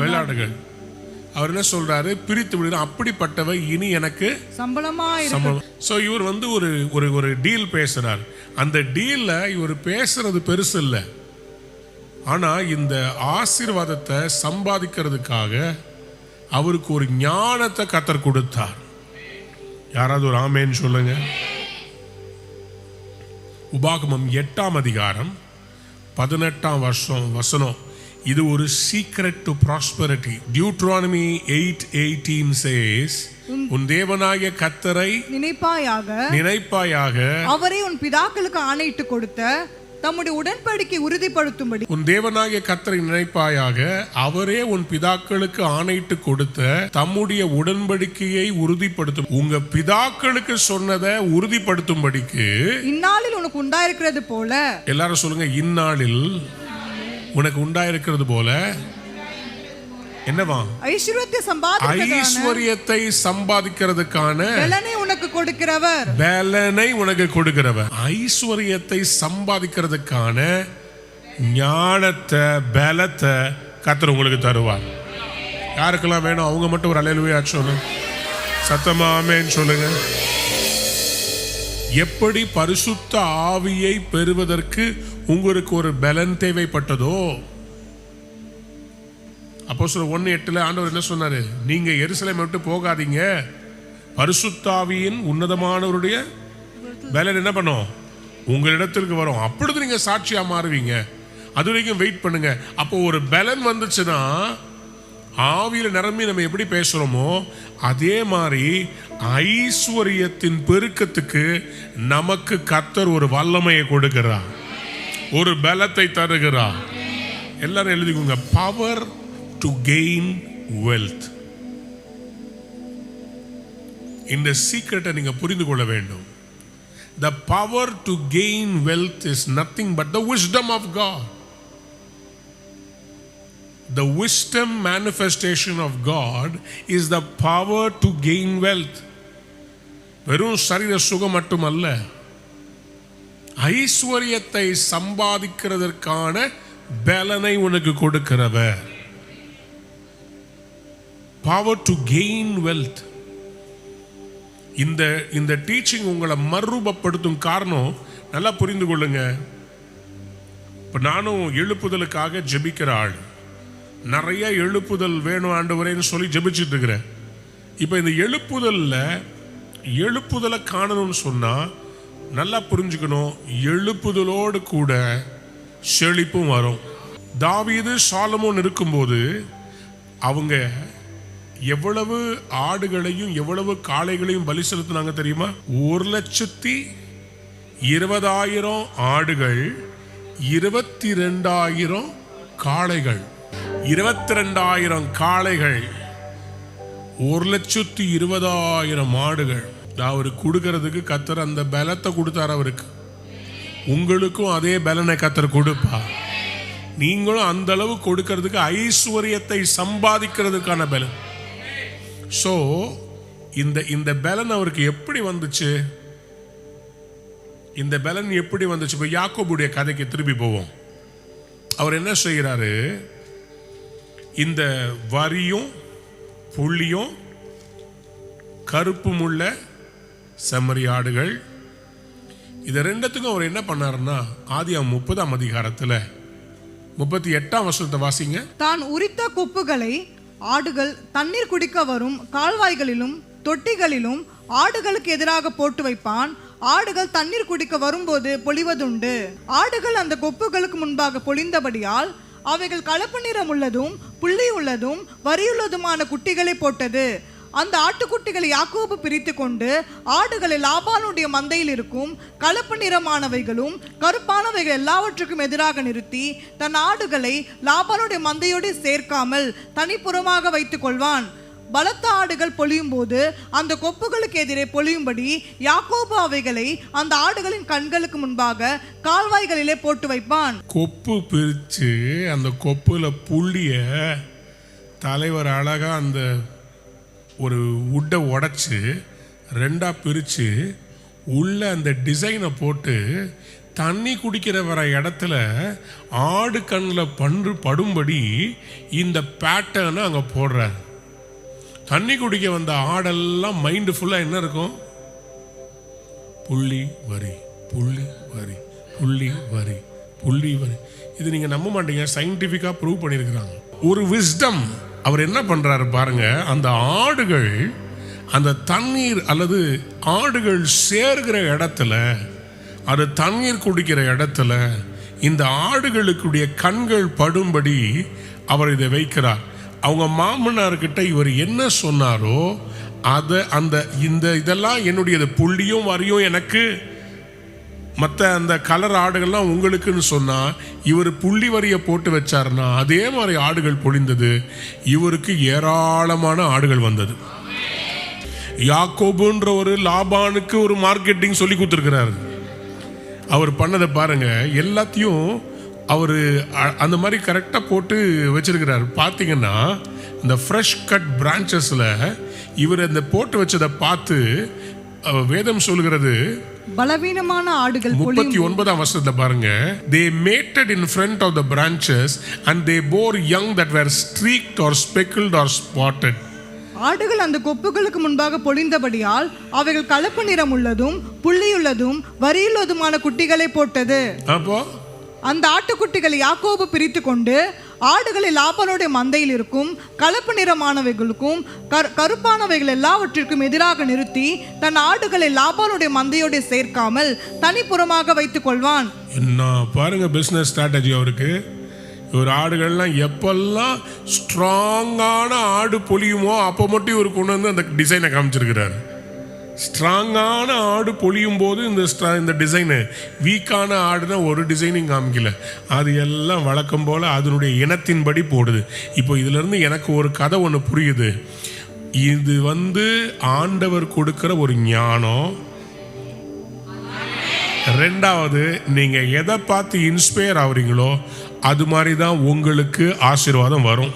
வெள்ளாடுகள். அவர் என்ன சொல்றாரு? பிரித்து விடுறார். அப்படிப்பட்டவை இனி எனக்கு சம்பளமா. சோ இவர் ஒரு டீல் பேசுறார். அந்த டீல்ல இவர் பேசுறது பெருசு இல்லை. ஆனா இந்த ஆசீர்வாதத்தை சம்பாதிக்கிறதுக்காக அவருக்கு ஒரு ஞானத்தை கர்த்தர் கொடுத்தார். யாராவது ஒரு ஆமென் சொல்லுங்க. உபாகமம் 8ஆம் அதிகாரம் 18ஆம் வசனம். இது ஒரு secret to prosperity. Deuteronomy 8:18 says, உன் தேவனாகிய கர்த்தரை நினைப்பாயாக, அவரே உன் பிதாக்களுக்கு ஆணையிட்டு கொடுத்த தம்முடைய உடன்படிக்கை உறுதிப்படுத்தும்படி. உன் தேவனாகிய கர்த்தரை நினைப்பாயாக, அவரே உன் பிதாக்களுக்கு ஆணையிட்டு கொடுத்த தம்முடைய உடன்படிக்கையை உறுதிப்படுத்தும். உங்க பிதாக்களுக்கு சொன்னதை உறுதிப்படுத்தும்படிக்கு இந்நாளில் உனக்கு உண்டாயிருக்கிறது போல. எல்லாரும் சொல்லுங்க, இந்நாளில் உனக்கு உண்டாயிருக்கிறது போல. என்னவா? ஐஸ்வரியத்தை சம்பாதிக்கிறதுக்கான பலனை உனக்கு கொடுக்கிறவர். பலனை உனக்கு கொடுக்கிறவர். ஐஸ்வரியத்தை சம்பாதிக்கிறதுக்கான ஞானத்தை, பலத்தை கர்த்தர் உங்களுக்கு தருவார். யாருக்கெல்லாம் வேணும் அவங்க மட்டும் ஒரு அல்லேலூயா சொல்லுங்க, சத்தமா ஆமென் சொல்லுங்க. எப்படி பரிசுத்த ஆவியை பெறுவதற்கு உங்களுக்கு ஒரு பலன் தேவைப்பட்டதோ, அப்போஸ்தலர் 1:8 ஆண்டவர் என்ன சொன்னாரு? நீங்க எருசலேம் விட்டு போகாதீங்க, பரிசுத்த ஆவியின் உன்னதமானவருடைய பலன் என்ன பண்ணும்? உங்களிடத்திற்கு வரும், அப்பொழுது நீங்க சாட்சியா மாறுவீங்க. அது வரைக்கும் வெயிட் பண்ணுங்க. அப்போ ஒரு பலன் வந்துச்சுன்னா, ஆவியில நிரம்பி நம்ம எப்படி பேசுறோமோ அதே மாதிரி ஐஸ்வரியத்தின் பெருக்கத்துக்கு நமக்கு கர்த்தர் ஒரு வல்லமையை கொடுக்கிறார், ஒரு பலத்தை தருகிறார். எல்லாரும் எழுதிக்கோங்க, பவர் டு கெயின் வெல்த். இந்த சீக்ரெட்டை நீங்க புரிந்து கொள்ள வேண்டும். The power to gain wealth is nothing but the wisdom of God. The wisdom manifestation of God is the power to gain wealth. வெறும் சரீர சுகம் மட்டுமல்ல, ஐஸ்வரியத்தை சம்பாதிக்கிறதற்கான பலனை உனக்கு கொடுக்கிறவர். Power to gain wealth. இந்த டீச்சிங் உங்களை மறுரூபப்படுத்தும் காரணம் நல்லா புரிந்து கொள்ளுங்க. இப்ப நானும் எழுப்புதலுக்காக ஜெபிக்கிற ஆள், நிறைய எழுப்புதல் வேணும் ஆண்டவரேன்னு சொல்லி ஜெபிச்சுட்டு இருக்கிறேன். இப்ப இந்த எழுப்புதலை காணணும்னு சொன்னா நல்லா புரிஞ்சுக்கணும், எழுப்புதலோடு கூட செழிப்பும் வரும். தாவீது சாலமோன் இருக்கும்போது அவங்க எவ்வளவு ஆடுகளையும் எவ்வளவு காளைகளையும் பலி செலுத்தினாங்க தெரியுமா? 1,20,000 ஆடுகள், 22,000 காளைகள். 22,000 காளைகள், 1,20,000 ஆடுகள். அவரு கொடுக்கறதுக்கு கர்த்தர் அந்த பலத்தை கொடுத்தார் அவருக்கு. உங்களுக்கும் அதே பலனை கர்த்தர் கொடுப்பா. நீங்களும் அந்த அளவு கொடுக்கிறதுக்கு ஐஸ்வரியத்தை சம்பாதிக்கிறதுக்கான பலன். சோ இந்த பலன் அவருக்கு எப்படி வந்துச்சு? இந்த பலன் எப்படி வந்துச்சு? இப்ப யாக்கோபுடைய கதைக்கு திருப்பி போவோம். அவர் என்ன செய்கிறாரு? இந்த வரியும் புள்ளியும் கருப்பும் உள்ள செம்மறி ஆடுகள், இது ரெண்டுத்துக்கும் அவர் என்ன பண்ணாருன்னா, ஆதியாகமம் 30ஆம் அதிகாரத்துல 38ஆம் வசனத்தை வாசிங்க. தான் உரித்த கொப்புகளை ஆடுகள் தண்ணீர் குடிக்க வரும் கால்வாய்களிலும் தொட்டிகளிலும் ஆடுகளுக்கு எதிராக போட்டு வைப்பான். ஆடுகள் தண்ணீர் குடிக்க வரும்போது பொழிவதுண்டு. ஆடுகள் அந்த கொப்புகளுக்கு முன்பாக பொழிந்தபடியால் அவைகள் கலப்பு நிறம் உள்ளதும் புள்ளி உள்ளதும் வரியுள்ளதுமான குட்டிகளை போட்டது. அந்த ஆட்டுக்குட்டிகளை யாக்கோபு பிரித்து கொண்டு ஆடுகளை லாபானுடைய மந்தையில் இருக்கும் கலப்பு நிறமானவைகளும் கருப்பானவைகள் எல்லாவற்றுக்கும் எதிராக நிறுத்தி தன் ஆடுகளை லாபானுடைய மந்தையோடு சேர்க்காமல் தனிப்புறமாக வைத்துக் கொள்வான். பலத்த ஆடுகள் பொழியும் போது அந்த கொப்புகளுக்கு எதிரே பொழியும்படி யாக்கோபு அவைகளை அந்த ஆடுகளின் கண்களுக்கு முன்பாக கால்வாய்களிலே போட்டு வைப்பான். கொப்பு பிரிச்சு அந்த கொப்புல புள்ளிய தலைவர் அழகா அந்த ஒரு உட்டை உடைச்சு ரெண்டா பிரிச்சு உள்ள அந்த டிசைனை போட்டு தண்ணி குடிக்கிற வர இடத்துல ஆடு கண்ணில் படும்படி இந்த பேட்டர்னை அங்கே போடுறாரு. தண்ணி குடிக்க வந்த ஆடெல்லாம் மைண்டு ஃபுல்லாக என்ன இருக்கும்? புள்ளி வரி புள்ளி வரி புள்ளி வரி புள்ளி வரி. இது நீங்கள் நம்ப மாட்டீங்க, சயின்டிஃபிக்காக ப்ரூவ் பண்ணியிருக்கிறாங்க. ஒரு விஸ்டம் அவர் என்ன பண்றாரு பாருங்க. அந்த ஆடுகள் அந்த தண்ணீர் அல்லது ஆடுகள் சேர்கிற இடத்துல, அது தண்ணீர் குடிக்கிற இடத்துல இந்த ஆடுகளுக்குடைய கண்கள் படும்படி அவர் இதை வைக்கிறார். அவங்க மாமனார்கிட்ட இவர் என்ன சொன்னாரோ அதை இதெல்லாம் என்னுடையது, புள்ளியும் வரியும் எனக்கு, மற்ற அந்த கலர் ஆடுகள்லாம் உங்களுக்குன்னு சொன்னா இவர் புள்ளி வரியை போட்டு வச்சாருன்னா அதே மாதிரி ஆடுகள் பொழிந்தது. இவருக்கு ஏராளமான ஆடுகள் வந்தது. யாக்கோபுன்ற ஒரு லாபானுக்கு ஒரு மார்க்கெட்டிங் சொல்லி கொடுத்துருக்கிறாரு. அவர் பண்ணதை பாருங்க, எல்லாத்தையும் அவர் அந்த மாதிரி கரெக்டாக போட்டு வச்சிருக்கிறார். பார்த்தீங்கன்னா இந்த ஃப்ரெஷ் கட் பிரான்ச்சஸில் இவர் அந்த போட்டு வச்சதை பார்த்து வேதம் சொல்கிறது, பலவீனமான ஆடுகள் 39ஆம் வசனத்துல பாருங்க, they mated in front of the branches and they bore young that were streaked or speckled or spotted. ஆடுகள் அந்த கொப்புகளுக்கு முன்பாக பொழிந்தபடியால் அவைகள் கலப்பு நிறம் உள்ளதும் புள்ளியுள்ளதும் வரியுள்ளதுமான குட்டிகளை போட்டது. அப்போ அந்த ஆட்டுக்குட்டிகளை யாக்கோபு பிரித்து கொண்டு ஆடுகளை லாபானுடைய மந்தையில் இருக்கும் கலப்பு நிறமானவைகளுக்கும் கருப்பானவைகள் எல்லாவற்றிற்கும் எதிராக நிறுத்தி தன் ஆடுகளை லாபானுடைய மந்தையோடு சேர்க்காமல் தனிப்புறமாக வைத்துக் கொள்வான். என்ன பாருங்க பிசினஸ் ஸ்ட்ராட்டஜி அவருக்கு. இவர் ஆடுகள்லாம் எப்பெல்லாம் ஸ்ட்ராங்கான ஆடு பொழியுமோ அப்போ மட்டும் இவர் கொண்டு வந்து அந்த டிசைனை காமிச்சிருக்கிறார். ஸ்ட்ராங்கான ஆடு பொழியும் போது இந்த டிசைனு, வீக்கான ஆடுனா ஒரு டிசைனிங் காமிக்கல, அது எல்லாம் வழக்கம் போல் அதனுடைய இனத்தின்படி போடுது. இப்போ இதிலிருந்து எனக்கு ஒரு கதை ஒன்று புரியுது. இது ஆண்டவர் கொடுக்கிற ஒரு ஞானம். ரெண்டாவது, நீங்கள் எதை பார்த்து இன்ஸ்பயர் ஆகுறீங்களோ அது மாதிரி தான் உங்களுக்கு ஆசீர்வாதம் வரும்.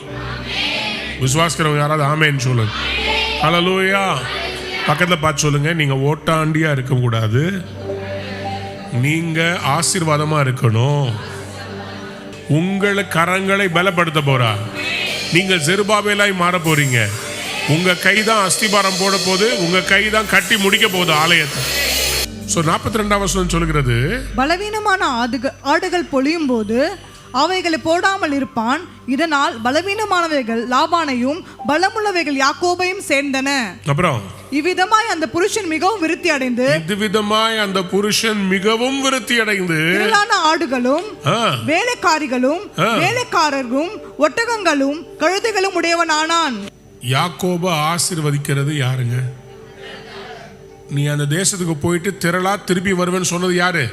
விசுவாசிக்கிறவங்க யாராவது ஆமேன்னு சொல்லுங்க. ஹல்லேலூயா. பக்கத்தில் பார்த்து சொல்லுங்க, நீங்கள் ஓட்டாண்டியா இருக்கக்கூடாது, நீங்கள் ஆசீர்வாதமாக இருக்கணும். உங்களை கரங்களை பலப்படுத்த போறா. நீங்கள் செருபாபேலாய் மாற போறீங்க. உங்க கை தான் அஸ்திபாரம் போட போது, உங்க கை தான் கட்டி முடிக்க போகுது ஆலயத்தை. 42ஆம் வசனம் சொல்கிறது, பலவீனமான ஆடுகள் பொழியும் போது அவைகளை போடாமல் இருப்பான். இதனால் பலவீனமானவைகள் லாபானையும் பலமுள்ளவைகள் யாக்கோபையும் சேர்ந்தன. அப்புறம் இவ்விதமாய் அந்த புருஷன் மிகவும் விருத்தி அடைந்து திரளான ஆடுகளும் வேலைக்காரிகளும் வேலைக்காரர்களும் ஒட்டகங்களும் கழுதைகளும் உடையவனானான். யாக்கோப ஆசீர்வதிக்கிறது யாருங்க? நீ அந்த தேசத்துக்கு போயிட்டு திரளா திருப்பி வருவேன்னு சொன்னது யாரு?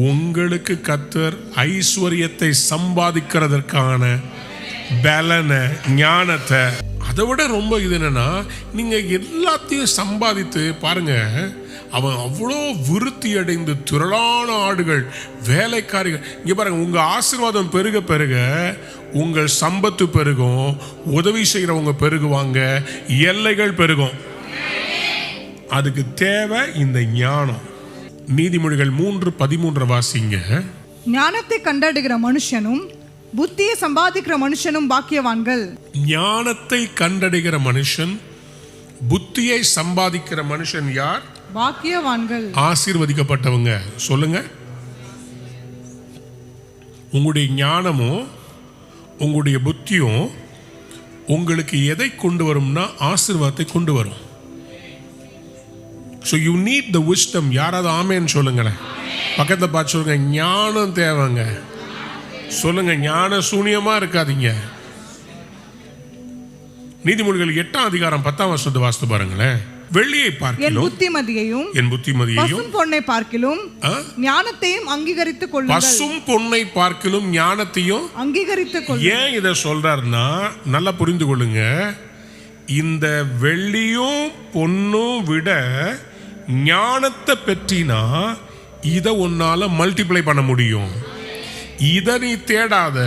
உங்களுக்கு கர்த்தர் ஐஸ்வர்யத்தை சம்பாதிக்கிறதற்கான பலன ஞானத்தை, அதை விட ரொம்ப இது என்னன்னா, நீங்க எல்லாத்தையும் சம்பாதித்து பாருங்க, அவன் அவ்வளோ விருத்தி அடைந்து திரளான ஆடுகள் வேலைக்காரிகள். இங்க பாருங்க, உங்க ஆசீர்வாதம் பெருக பெருக உங்கள் சம்பத்து பெருகும், உதவி செய்கிறவங்க பெருகுவாங்க, எல்லைகள் பெருகும். அதுக்கு தேவை இந்த ஞானம். நீதிமொழிகள் 3:13 வாசிங்க. ஞானத்தை கண்டடைகிற மனுஷனும் புத்தியை சம்பாதிக்கிற மனுஷனும் பாக்கியவான்கள். ஞானத்தை கண்டடைகிற மனுஷன், புத்தியை சம்பாதிக்கிற மனுஷன் யார்? பாக்கியவான்கள், ஆசீர்வதிக்கப்பட்டவங்க. சொல்லுங்க, உங்களுடைய ஞானமும் உங்களுடைய புத்தியும் உங்களுக்கு எதை கொண்டு வரும்னா ஆசீர்வாதத்தை கொண்டு வரும். So you need the wisdom. யாராவது ஆமேன்னு சொல்லுங்களேன். பக்கத்தில் பார்த்து சொல்லுங்க, ஞானம் தேவைங்க. சொல்லுங்க, ஞான சூனியமா இருக்காதீங்க. நீதிமொழிகள் 8ஆம் அதிகாரம் 10ஆம் வசனத்தை வாசித்து பாருங்களேன். வெள்ளியை பார்க்கிலும் என் புத்திமதியையும் பசும் பொன்னை பார்க்கிலும் ஞானத்தையும் அங்கீகரித்துக் கொள்ளுங்கள். பசும் பொன்னை பார்க்கிலும் ஞானத்தையும் அங்கீகரித்துக் கொள்ளுங்கள். ஏன் இதை சொல்றாருன்னா நல்லா புரிந்து கொள்ளுங்க. இந்த வெள்ளியும் பொன்னும் விட ஞானத்தை பெற்றினா இதை உன்னால மல்டிப்ளை பண்ண முடியும். இதை நீ தேடாத,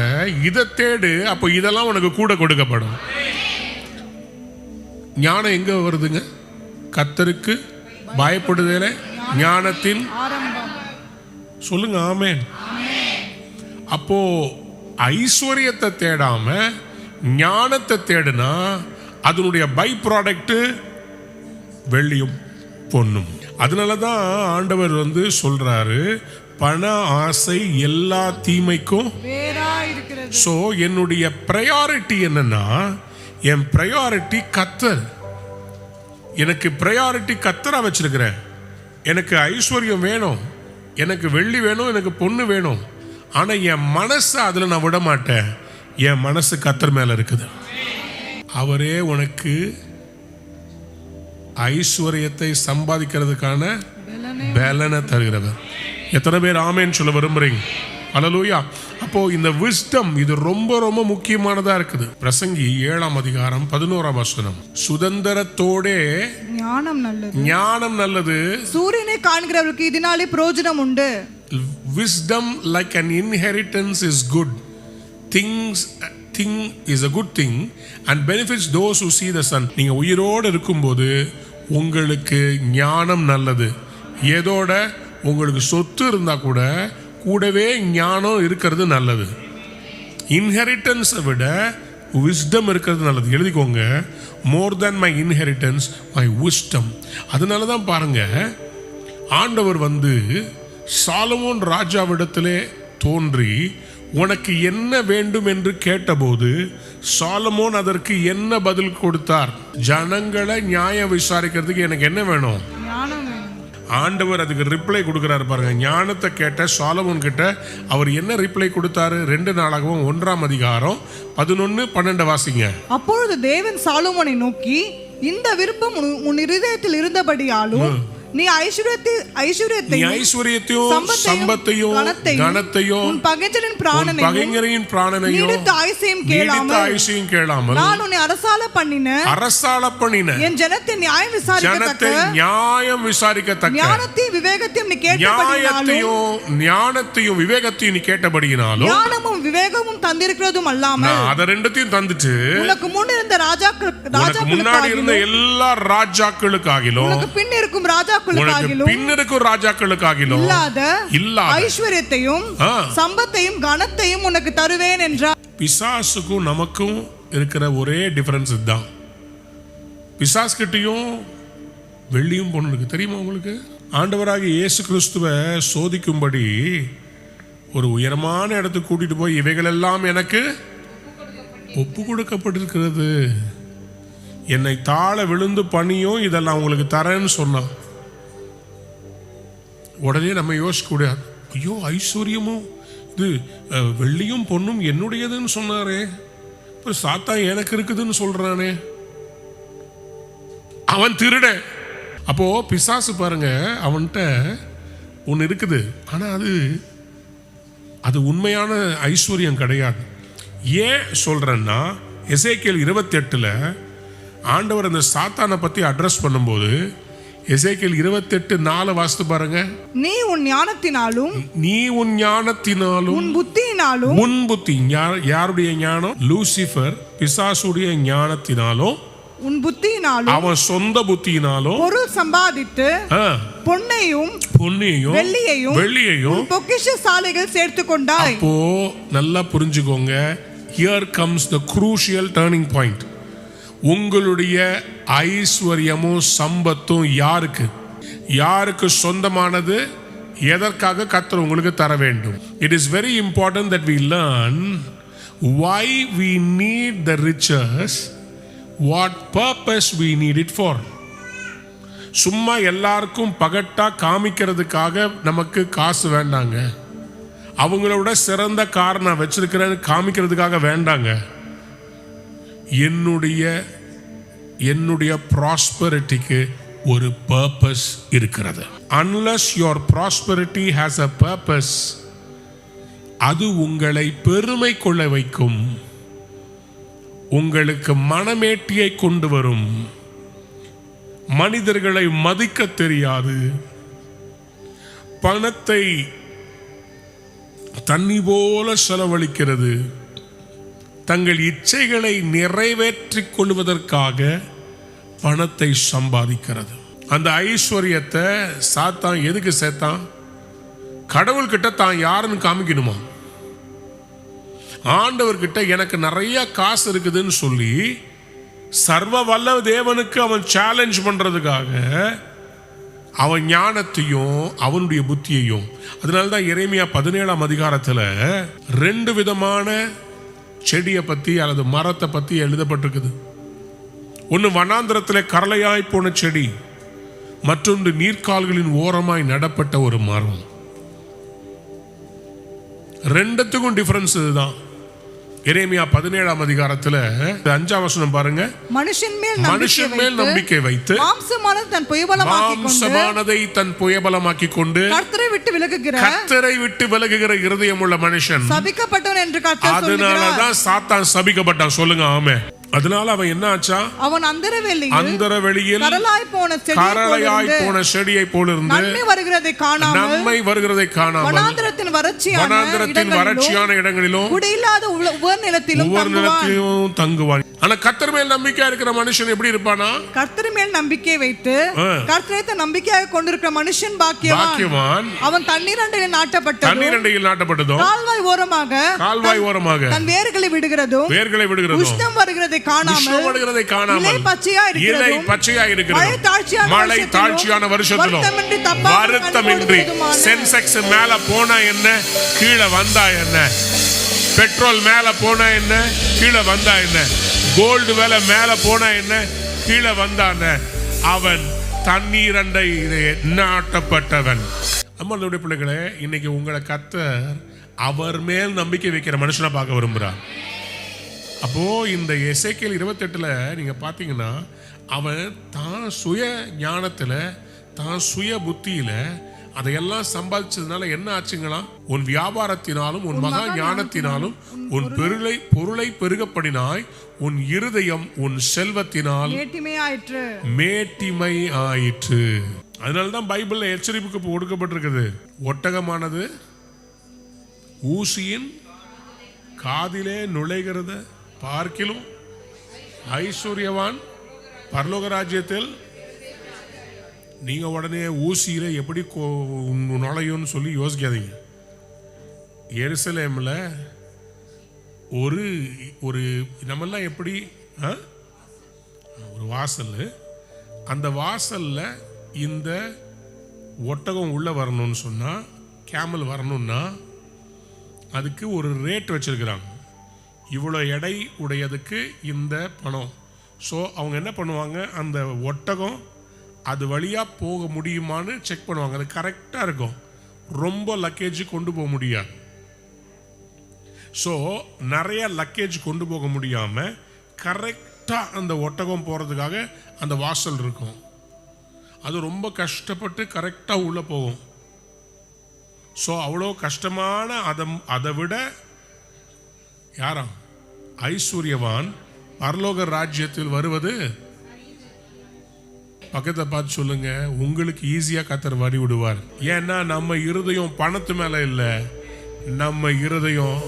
இதை தேடு, அப்போ இதெல்லாம் உனக்கு கூட கொடுக்கப்படும். ஞானம் எங்க வருதுங்க? கர்த்தருக்கு பயப்படுதலே ஞானத்தின் ஆரம்பம். சொல்லுங்க ஆமென். அப்போ ஐஸ்வர்யத்தை தேடாம ஞானத்தை தேடுனா அதனுடைய பை ப்ராடக்ட் வெள்ளியும் பொன்னும். அதனால தான் ஆண்டவர் சொல்றாரு, பண ஆசை எல்லா தீமைக்கும் வேறா இருக்கிறது. சோ என்னுடைய பிரையாரிட்டி என்னன்னா, என் பிரையாரிட்டி கர்த்தர். எனக்கு பிரையாரிட்டி கர்த்தரா வச்சிருக்கிறேன். எனக்கு ஐஸ்வர்யம் வேணும், எனக்கு வெள்ளி வேணும், எனக்கு பொண்ணு வேணும், ஆனா என் மனசை அதுல நான் விட மாட்டேன். என் மனசு கர்த்தர் மேல இருக்குது. அவரே உனக்கு ஐஸ்வர்யத்தை சம்பாதிக்கிறதுக்கான பலனை தருகிறவர். எத்தனை பேர் ஆமேன்னு சொல்ல விரும்புறீங்க? அல்லேலூயா. அப்போ இந்த விஸ்டம் இது ரொம்ப ரொம்ப முக்கியமானதா இருக்குது. பிரசங்கி 7ஆம் அதிகாரம் 11ஆம் வசனம். சுதந்திரத்தோடே ஞானம் நல்லது, சூரியனை காண்கிறவர்களுக்கு இதனாலே பிரயோஜனம் உண்டு. Wisdom like an inheritance is good. Thing is a good thing and benefits those who see the sun. நீங்க உயிரோடு இருக்கும்போது உங்களுக்கு ஞானம் நல்லது. ஏதோட உங்களுக்கு சொத்து இருந்தா கூட கூடவே ஞானம் இருக்கிறது நல்லது. இன்ஹெரிட்டன்ஸை விட விஸ்டம் இருக்கிறது நல்லது. எழுதிக்கோங்க, மோர் தேன் மை இன்ஹெரிட்டன்ஸ் மை விஸ்டம். அதனால தான் பாருங்க, ஆண்டவர் சாலமோன் ராஜாவிடத்திலே தோன்றி உனக்கு என்ன வேண்டும் என்று கேட்டபோது சாலமோன் அதற்கு என்ன பதில் கொடுத்தார்? ஜனங்களை நியாயம் விசாரிக்கிறதுக்கு எனக்கு என்ன வேணும்? ஆண்டவர் அதுக்கு ரிப்ளை கொடுக்கிறார் பாருங்க. ஞானத்தை கேட்ட சாலமோன் கிட்ட அவர் என்ன ரிப்ளை கொடுத்தாரு? 2 நாளாகவும் 1ஆம் அதிகாரம் 11-12 வாசிங்க. அப்பொழுது தேவன் சாலமோனை நோக்கி, இந்த விருப்பம் உன் இருதயத்தில் இருந்தபடியாலும் நீ ஐஸ்வர்யத்தையும் சம்பத்தையும் கனத்தையும் உன் பகைஞரின் பிராணனையும் நீடித்த ஆயுசையும் கேளாமல் நான் உன்னை அரசாள பண்ணின என் ஜனத்தை நியாயம் விசாரிக்கத்தக்க ஞானத்தையும் விவேகத்தையும் நீ கேட்டபடியினாலும் ஞானமும் விவேகமும் தந்திருக்கிறதும் அல்லாமல் அத ரெண்டுத்தையும் தந்துட்டு உனக்கு முன்னாடி இருந்த எல்லா ராஜாக்களுக்காகிலும் உனக்கு பின் இருக்கும் ராஜாக்களுக்காகிலும் இல்லாத ஐஸ்வர்யத்தையும் சம்பத்தையும் கனத்தையும் உனக்கு தருவேன் என்றார். பிசாசுக்கும் நமக்கும் இருக்கிற ஒரே டிஃபரன்ஸ் இதுதான். பிசாசு கிட்டையும் வெள்ளியும் பொண்ணு இருக்கு, தெரியுமா உங்களுக்கு? ஆண்டவராகிய இயேசு கிறிஸ்துவை சோதிக்கும்படி ஒரு உயரமான இடத்துக்கு கூட்டிட்டு போய் இவைகள் எல்லாம் எனக்கு ஒப்பு கொடுக்கப்பட்டிருக்கிறது, என்னை தாழ விழுந்து பணியும் இதெல்லாம் உங்களுக்கு தரேன்னு சொன்னான். உடனே நம்ம யோசிக்க கூடாது, ஐயோ ஐஸ்வர்யமும் இது வெள்ளியும் பொண்ணும் என்னுடையதுன்னு சொன்னாரே, இப்போ சாத்தான் எனக்கு இருக்குதுன்னு சொல்றானே, அவன் திருட. அப்போ பிசாசு பாருங்க, அவன்கிட்ட ஒன்று இருக்குது, ஆனா அது உண்மையான ஐஸ்வர்யம் கிடையாது. ஏன் சொல்றேன்னா, எசேக்கியேல் 28 ஆண்டவர் அந்த சாத்தானை பத்தி அட்ரஸ் பண்ணும்போது எசேக்கியேல் 28:4 வாசித்து பாருங்க. நீ உன் ஞானத்தினாலும் உன் புத்தி யாருடைய ஞானம்? லூசிஃபர் பிசாசுடைய ஞானத்தினாலும் உன் புத்தியினாலும் அவன் சொந்த புத்தியினாலும் பொருள் சம்பாதித்து பொன்னையும் வெள்ளியையும் பொக்கிஷ சாலைகள் சேர்த்து கொண்டாய். அப்போ நல்லா புரிஞ்சுக்கோங்க, here comes the crucial turning point. உங்களுடைய ஐஸ்வர்யமும் சம்பத்தும் யாருக்கு சொந்தமானது? எதற்காக கர்த்தர் உங்களுக்கு தர வேண்டும்? It is very important that we learn why we need the riches, what purpose we need it for. சும்மா எல்லாருக்கும் பகட்டா காமிக்கிறதுக்காக நமக்கு காசு வேண்டாங்க. அவங்களோட சிறந்த கார் நான் வச்சிருக்கிறேன்னு காமிக்கிறதுக்காக வேண்டாங்க. என்னுடைய ப்ராஸ்பரிட்டிக்கு ஒரு பர்பஸ் இருக்கிறது. Unless your prosperity has a purpose, அது உங்களை பெருமை கொள்ள வைக்கும், உங்களுக்கு மனமேட்டியை கொண்டு வரும், மனிதர்களை மதிக்க தெரியாது, பணத்தை தண்ணி போல செலவழிக்கிறது, தங்கள் இச்சைகளை நிறைவேற்றிக் கொள்வதற்காக பணத்தை சம்பாதிக்கிறது. அந்த ஐஸ்வர்யத்தை சாத்தான் எதுக்கு சேர்த்தான்? கடவுள்கிட்ட தான் யாருன்னு காமிக்கணுமா? ஆண்டவர்கிட்ட எனக்கு நிறைய காசு இருக்குதுன்னு சொல்லி சர்வ வல்ல தேவனுக்கு அவன் சேலஞ்ச் பண்றதுக்காக அவன் ஞானத்தையும் அவனுடைய புத்தியையும். அதனால்தான் எரேமியா 17ஆம் அதிகாரத்தில் 2 விதமான செடியை பத்தி அல்லது மரத்தை பத்தி எழுதப்பட்டிருக்குது. ஒன்று வனாந்திரத்தில் கரளையாய் போன செடி, மற்றொன்று நீர்க்கால்களின் ஓரமாய் நடப்பட்ட ஒரு மரம். ரெண்டுத்துக்கும் டிஃபரன்ஸ் இதுதான். எரேமியா 17ஆம் அதிகாரத்துல 5ஆம் வசனம் பாருங்க. மனுஷன் மேல் நம்பிக்கை வைத்து மாம்சமானதை தன் புயபலமாக்கிக் கொண்டு கர்த்தரை விட்டு விலகுகிற இருதயம் உள்ள மனுஷன் சபிக்கப்பட்டவன் என்று கர்த்தர் சொல்கிறார். அதனாலதான் சாத்தான் சபிக்கப்பட்டான். சொல்லுங்க ஆமென். அதனால அவன் என்ன ஆச்சா? அவன் அந்தரவெளியில் கரளையாய் போன செடியை போல இருந்து நன்மை வருகிறதை காணாமல் வனாந்திரத்தின் வறட்சியான இடங்களிலும் குடியில்லாத உவர்நிலத்திலும் தங்குவான். ஆனா கர்த்தர் மேல் நம்பிக்கை இருக்கிற மனுஷன் எப்படி இருப்பானா? கர்த்தர் மேல் நம்பிக்கை வைத்து கர்த்தரை நம்பிக்கையாக கொண்டிருக்கிற மனுஷன் பாக்கியவான். அவன் தண்ணீர் அண்டையில் நாட்டப்பட்டதும் கால்வாய் ஓரமாக தன் வேர்களை விடுகிறதும் உஷ்ணம் வருகிறதை காணாமல் இலை பச்சையா இருக்கிறது. மழை தாழ்ச்சியான வருஷத்திலும் வருத்தமின்றி சென்செக்ஸ் மேல போனா என்ன, கீழே வந்தா என்ன, பெட்ரோல் மேல போனா என்ன, கீழே வந்தா என்ன, கோல்டு விலை மேல போனா என்ன, கீழே வந்தான், அவன் தண்ணீர் அண்டை நாட்டப்பட்டவன். அம்மாவுடைய பிள்ளைகளே, இன்னைக்கு உங்களை கர்த்தர் அவர் மேல் நம்பிக்கை வைக்கிற மனுஷனை பார்க்க விரும்புகிறார். அப்போ இந்த எசேக்கியேல் 28ல நீங்க பாத்தீங்கன்னா அவன் தான் சுய ஞானத்துல தான் சுய புத்தியில அதையெல்லாம் சம்பாதிச்சதுனால என்ன ஆச்சுங்களா? உன் வியாபாரத்தினாலும் உன் மகா ஞானத்தினாலும் உன் பொருளை பெருகப்படினாய், உன் இருதயம் உன் செல்வத்தினால் மேட்டிமை ஆயிற்று. அதனாலதான் பைபிள்ல எச்சரிப்புக்கு கொடுக்கப்பட்டிருக்குது. ஒட்டகமானது ஊசியின் காதிலே நுழைகிறத பார்க்கிலும் ஐஸ்வர்யவான் பரலோக ராஜ்யத்தில். நீங்க உடனே ஊசியில எப்படி நுழையும்னு சொல்லி யோசிக்காதீங்க. எருசலேம்ல ஒரு ஒரு நம்மெல்லாம் எப்படி ஒரு வாசல், அந்த வாசல்ல இந்த ஒட்டகம் உள்ள வரணும்னு சொன்னா, கேமல் வரணும்னா அதுக்கு ஒரு ரேட் வச்சிருக்கிறாங்க. இவ்வளோ எடை உடையதுக்கு இந்த பணம். ஸோ அவங்க என்ன பண்ணுவாங்க, அந்த ஒட்டகம் அது வழியாக போக முடியுமான்னு செக் பண்ணுவாங்க. அது கரெக்டாக இருக்கும். ரொம்ப லக்கேஜ் கொண்டு போக முடியாது. ஸோ நிறைய லக்கேஜ் கொண்டு போக முடியாமல் கரெக்டாக அந்த ஒட்டகம் போகிறதுக்காக அந்த வாசல் இருக்கும். அது ரொம்ப கஷ்டப்பட்டு கரெக்டாக உள்ளே போகும். ஸோ அவ்வளோ கஷ்டமான அதை விட யாரா ஐஸ்வர்யவான் பரலோக ராஜ்யத்தில் வருவது. பக்கத்தை பார்த்து சொல்லுங்க, உங்களுக்கு ஈஸியா கர்த்தர் வழி விடுவார். ஏன்னா நம்ம இருதயம் பணத்து மேல இல்ல, நம்ம இருதயம்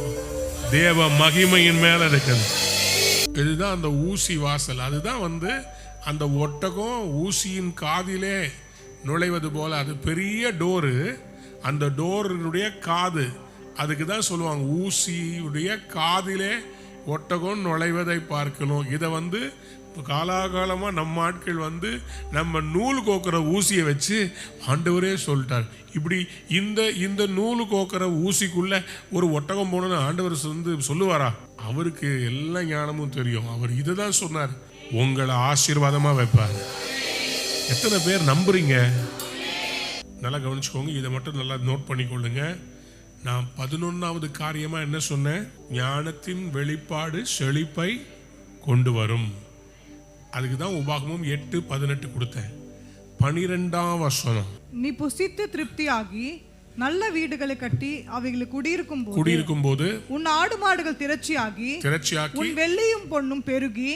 தேவ மகிமையின் மேல இருக்குது. இதுதான் அந்த ஊசி வாசல். அதுதான் அந்த ஒட்டகம் ஊசியின் காதிலே நுழைவது போல. அது பெரிய டோரு. அந்த டோருடைய காது, அதுக்கு தான் சொல்லுவாங்க ஊசியுடைய காதிலே ஒட்டகம் நுழைவதை பார்க்கணும். இதை காலாகாலமாக நம்ம ஆட்கள் நம்ம நூல் கோக்கிற ஊசியை வச்சு ஆண்டவரே சொல்லிட்டார். இப்படி இந்த நூல் கோக்கிற ஊசிக்குள்ள ஒரு ஒட்டகம் போனோன்னு ஆண்டவர் சொல்லுவாரா? அவருக்கு எல்லா ஞானமும் தெரியும். அவர் இதை தான் சொன்னார், உங்களை ஆசீர்வாதமாக வைப்பார். எத்தனை பேர் நம்புறீங்க? நல்லா கவனிச்சுக்கோங்க. இதை மட்டும் நல்லா நோட் பண்ணிக்கொள்ளுங்க. நான் 11வது காரியமா என்ன சொன்னேன்? ஞானத்தின் வெளிப்பாடு செழிப்பை கொண்டு வரும். அதுக்கு தான் உபாகமம் 8:18 கொடுத்தேன். 12ஆம் வசனம், நீ புசித்து திருப்தியாகி நல்ல வீடுகளை கட்டி அவைகளுக்கு குடியிருக்கும் போது உன் ஆடு மாடுகள் திரட்சியாகி உன் வெள்ளியும் பொன்னும் பெருகி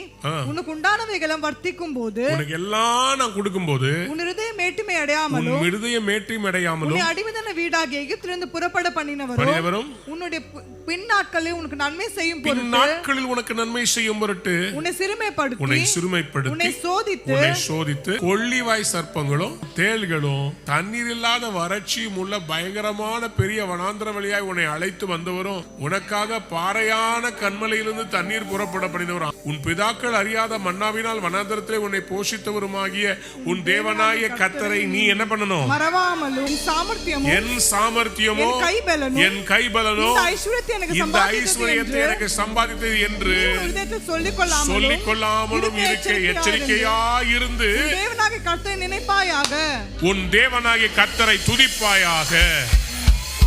உனக்கு உண்டானவைகளும் வர்த்திக்கும் போது, உனக்கு எல்லாம் நான் கொடுக்கும் போது உன் இருதயம் மேட்டிமை அடையாமலும் உன்னை அடிமைதன வீடாகிய எகிப்திலிருந்து புறப்பட பண்ணினவரும் உன்னுடைய பின் நாட்களில் உனக்கு நன்மை செய்யும் பொருட்டு உன்னை சிறுமைப்படுத்தி உன்னை சோதித்து கொள்ளிவாய் சர்ப்பங்களும் தேள்களும் தண்ணீர் இல்லாத வறட்சியும் உள்ள பயங்கரமான பெரிய வனாந்திர வழியாய் உன்னை அழைத்து வந்தவரும் உனக்காக பாறையான கண்மலையிலிருந்து தண்ணீர் புறப்பட பண்ணினவரும் உன் பிதாக்கள் அறியாத மன்னாவினால் வனாந்திரத்திலே உன்னை போஷித்தவருமாகிய உன் தேவனாய கர்த்தரை நீ என்ன பண்ணணும்? மறவாமலும் என் சாமர்த்தியமோ என் கைபலனோ இந்த ஐஸ்வர்யத்தை எனக்கு சம்பாதித்தது என்று சொல்லிக் கொள்ளாமலும் இருக்க எச்சரிக்கையாயிருந்து உன் தேவனாகிய கர்த்தரை துதிப்பாயாக.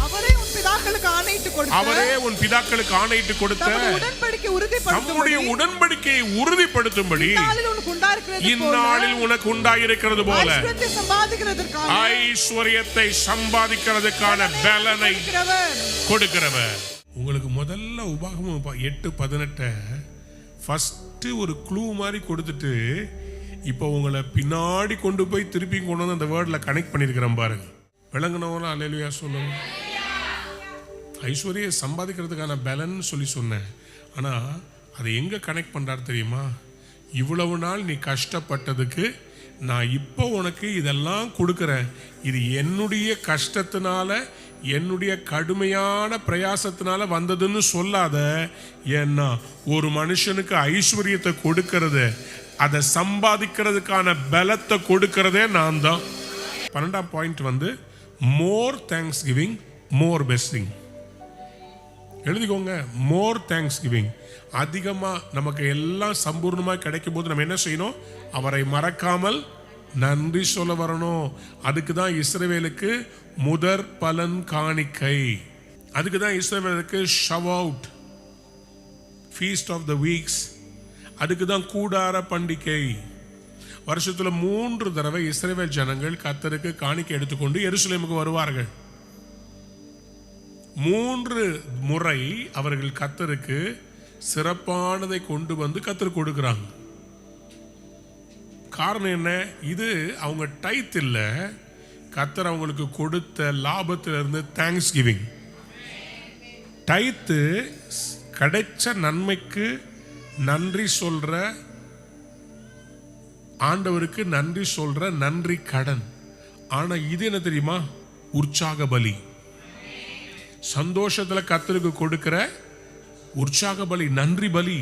அவரே உன் பிதாக்களுக்கு ஆணையிட்டு கொடுத்த அவரே உன் பிதாக்களுக்கு ஆணையிட்டு கொடுத்த தம்முடைய உடன்படிக்கை நம்முடைய உறுதிப்படுத்தும்படி உடன்படிக்கையை உறுதிப்படுத்தும்படி இந்நாளில் உனக்கு உண்டாயிருக்கிறது இந்நாளில் உனக்கு உண்டாயிருக்கிறது போல ஐஸ்வர்யத்தை சம்பாதிக்கிறதற்கான ஐஸ்வர்யத்தை சம்பாதிக்கிறதுக்கான பலனை கொடுக்கிறவர். உங்களுக்கு முதல்ல உபாகமம் 8:18 ஃபர்ஸ்ட் ஒரு க்ளூ மாதிரி கொடுத்துட்டு இப்போ உங்களை பின்னாடி கொண்டு போய் திருப்பி கொண்டு வந்து அந்த வேர்ட்ல கனெக்ட் பண்ணிருக்கிறேன் பாருங்க. விளங்குனவங்களும் அல்லேலூயா சொல்லுங்க. ஐஸ்வர்யை சம்பாதிக்கிறதுக்கான பலன் சொல்லி சொன்னேன். ஆனா அதை எங்க கனெக்ட் பண்றாரு தெரியுமா? இவ்வளவு நாள் நீ கஷ்டப்பட்டதுக்கு நான் இப்போ உனக்கு இதெல்லாம் கொடுக்கிறேன். இது என்னுடைய கஷ்டத்தினால என்னுடைய கடுமையான பிரயாசத்தினால வந்ததுன்னு சொல்லாத. ஏன்னா ஒரு மனுஷனுக்கு ஐஸ்வர்யத்தை கொடுக்கறது, அதை சம்பாதிக்கிறதுக்கான பலத்தை கொடுக்கிறதே நான் தான். 12ஆம் பாயிண்ட் வந்து மோர் தேங்க்ஸ் கிவிங் மோர் பெஸ்டிங். எழுதிக்கோங்க, மோர் தேங்க்ஸ் கிவிங். அதிகமாக நமக்கு எல்லாம் சம்பூர்ணமாக கிடைக்கும் போது நம்ம என்ன செய்யணும்? அவரை மறக்காமல் நன்றி சொல்ல வரணும். அதுக்கு தான் இஸ்ரவேலுக்கு முதற் பலன் காணிக்கை. அதுக்கு தான் இஸ்ரவேலுக்கு ஷவவுட், ஃபீஸ்ட் ஆஃப் த வீக்ஸ். அதுக்கு தான் கூடார பண்டிகை. வருஷத்துல 3 தடவை இஸ்ரவேல் ஜனங்கள் கர்த்தருக்கு காணிக்கை எடுத்துக்கொண்டு எருசலேமுக்கு வருவார்கள். 3 முறை அவர்கள் கர்த்தருக்கு சிறப்பானதை கொண்டு வந்து கர்த்தருக்கு கொடுக்கிறாங்க. காரணம் என்ன? இது அவங்க டைத் இல்லை, கர்த்தர் அவங்களுக்கு கொடுத்த லாபத்திலிருந்து தேங்க்ஸ் கிவிங். டைத்து கிடைச்ச நன்மைக்கு நன்றி சொல்ற, ஆண்டவருக்கு நன்றி சொல்ற நன்றி கடன். ஆனா இது என்ன தெரியுமா? உற்சாக பலி. சந்தோஷத்துல கர்த்தருக்கு கொடுக்கிற உற்சாக பலி, நன்றி பலி.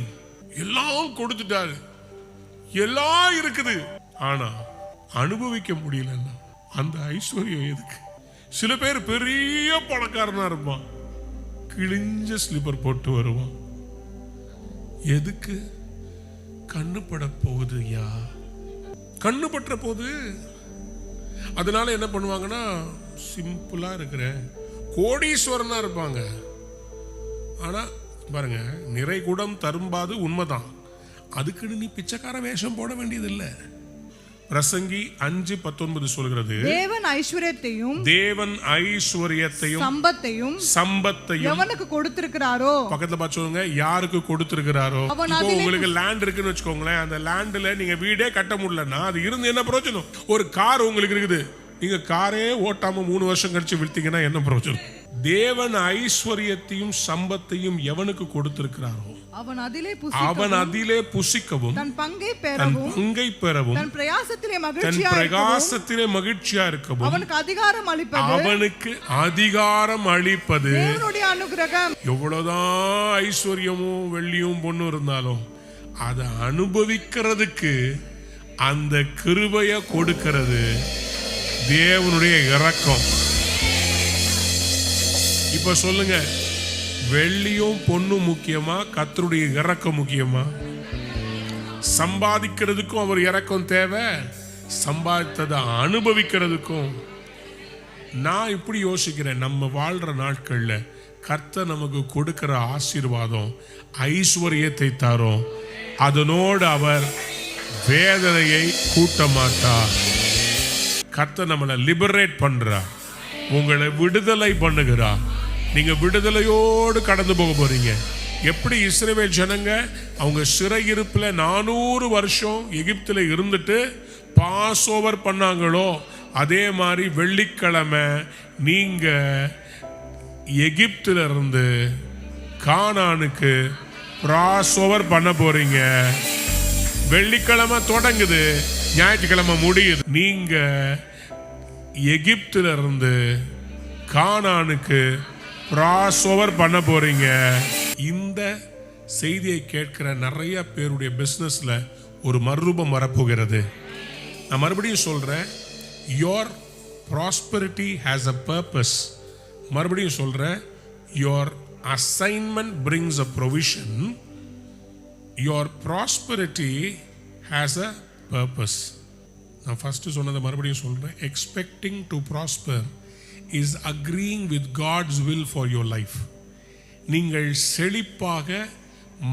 எல்லாம் கொடுத்துட்டாரு, எல்லாம் இருக்குது, ஆனா அனுபவிக்க முடியலன்னா அந்த ஐஸ்வர்யம் எதுக்கு? சில பேர் பெரிய பணக்காரனா இருப்பான், கிழிஞ்ச ஸ்லிப்பர் போட்டு வருவான். எதுக்கு? கண்ணு பட போகுது யா, கண்ணு பற்ற போகுது. அதனால என்ன பண்ணுவாங்கன்னா சிம்பிளா இருக்கிற கோடீஸ்வரனா இருப்பாங்க. ஆனா பாருங்க, நிறை குடம் தரும்பாது உண்மைதான். அதுக்குன்னு நீ பிச்சைக்கார வேஷம் போட வேண்டியது இல்லை. பிரசங்கி 5:19 சொல்கிறது, தேவன் ஐஸ்வர்யத்தையும் சம்பத்தையும் எவனுக்கு கொடுத்திருக்கிறாரோ, பக்கத்துல பார்த்து சொல்லுங்க, யாருக்கு கொடுத்திருக்கிறாரோ. இப்போ உங்களுக்கு லேண்ட் இருக்குன்னு வச்சுக்கோங்களேன், அந்த லேண்ட்ல நீங்க வீடே கட்ட முடியலன்னா அது இருந்து என்ன பிரயோஜனம்? ஒரு கார் உங்களுக்கு இருக்குது, நீங்க காரே ஓட்டாம 3 வருஷம் கழிச்சு விழுத்தீங்கன்னா என்ன பிரயோஜனம்? தேவன் ஐஸ்வர்யத்தையும் சம்பத்தையும் எவனுக்கு கொடுத்திருக்கிறாரோ அவன் அதிலே புசிக்கவும் தன் பங்கை பெறவும் தன் பிரயாசத்திலே மகிழ்ச்சியா இருக்கவும் அவனுக்கு அதிகாரம் அளிப்பது தேவனுடைய அனுகிரகம். எவ்வளவுதான் ஐஸ்வர்யமும் வெள்ளியும் பொண்ணும் இருந்தாலும் அதை அனுபவிக்கிறதுக்கு அந்த கிருபையை கொடுக்கிறது தேவனுடைய இரக்கம். இப்ப சொல்லுங்க, வெள்ளியும் பொண்ணும் முக்கியமா, கர்த்தருடைய இரக்கம் முக்கியமா? சம்பாதிக்கிறதுக்கும் அவர் இரக்கம் தேவை, சம்பாதித்ததை அனுபவிக்கிறதுக்கும். நான் இப்படி யோசிக்கிறேன், நம்ம வாழ்ற நாட்கள்ல கர்த்தர் நமக்கு கொடுக்கிற ஆசீர்வாதம் ஐஸ்வர்யத்தை தரும், அதனோடு அவர் வேதனையை கூட்ட மாட்டார். கர்த்தர் நம்மளை லிபரேட் பண்றார், உங்களை விடுதலை பண்ணுகிறார். நீங்க விடுதலையோடு கடந்து போக போறீங்க. எப்படி இஸ்ரவேல் ஜனங்க அவங்க சிறையிருப்புல 400 வருஷம் எகிப்துல இருந்துட்டு பாஸ் ஓவர் பண்ணாங்களோ, அதே மாதிரி வெள்ளிக்கிழமை நீங்க எகிப்துல இருந்து கானானுக்கு கிராஸ் ஓவர் பண்ண போறீங்க. வெள்ளிக்கிழமை தொடங்குது, ஞாயிற்றுக்கிழமை முடியுது. நீங்க எகிப்துல இருந்து கானானுக்கு கிராஸ் ஓவர் பண்ண போறீங்க. இந்த செய்தியை கேட்கிற நிறைய பேருடைய பிசினஸ்ல ஒரு மறுரூபம் வரப்போகிறது. நான் மறுபடியும் சொல்றேன், your prosperity has a purpose. மறுபடியும் சொல்றேன், your assignment brings a provision. Your prosperity has a purpose. நான் ஃபர்ஸ்ட் சொன்னதை மறுபடியும் சொல்றேன், expecting to prosper is agreeing with God's will for your life. நீங்கள் செழிப்பாக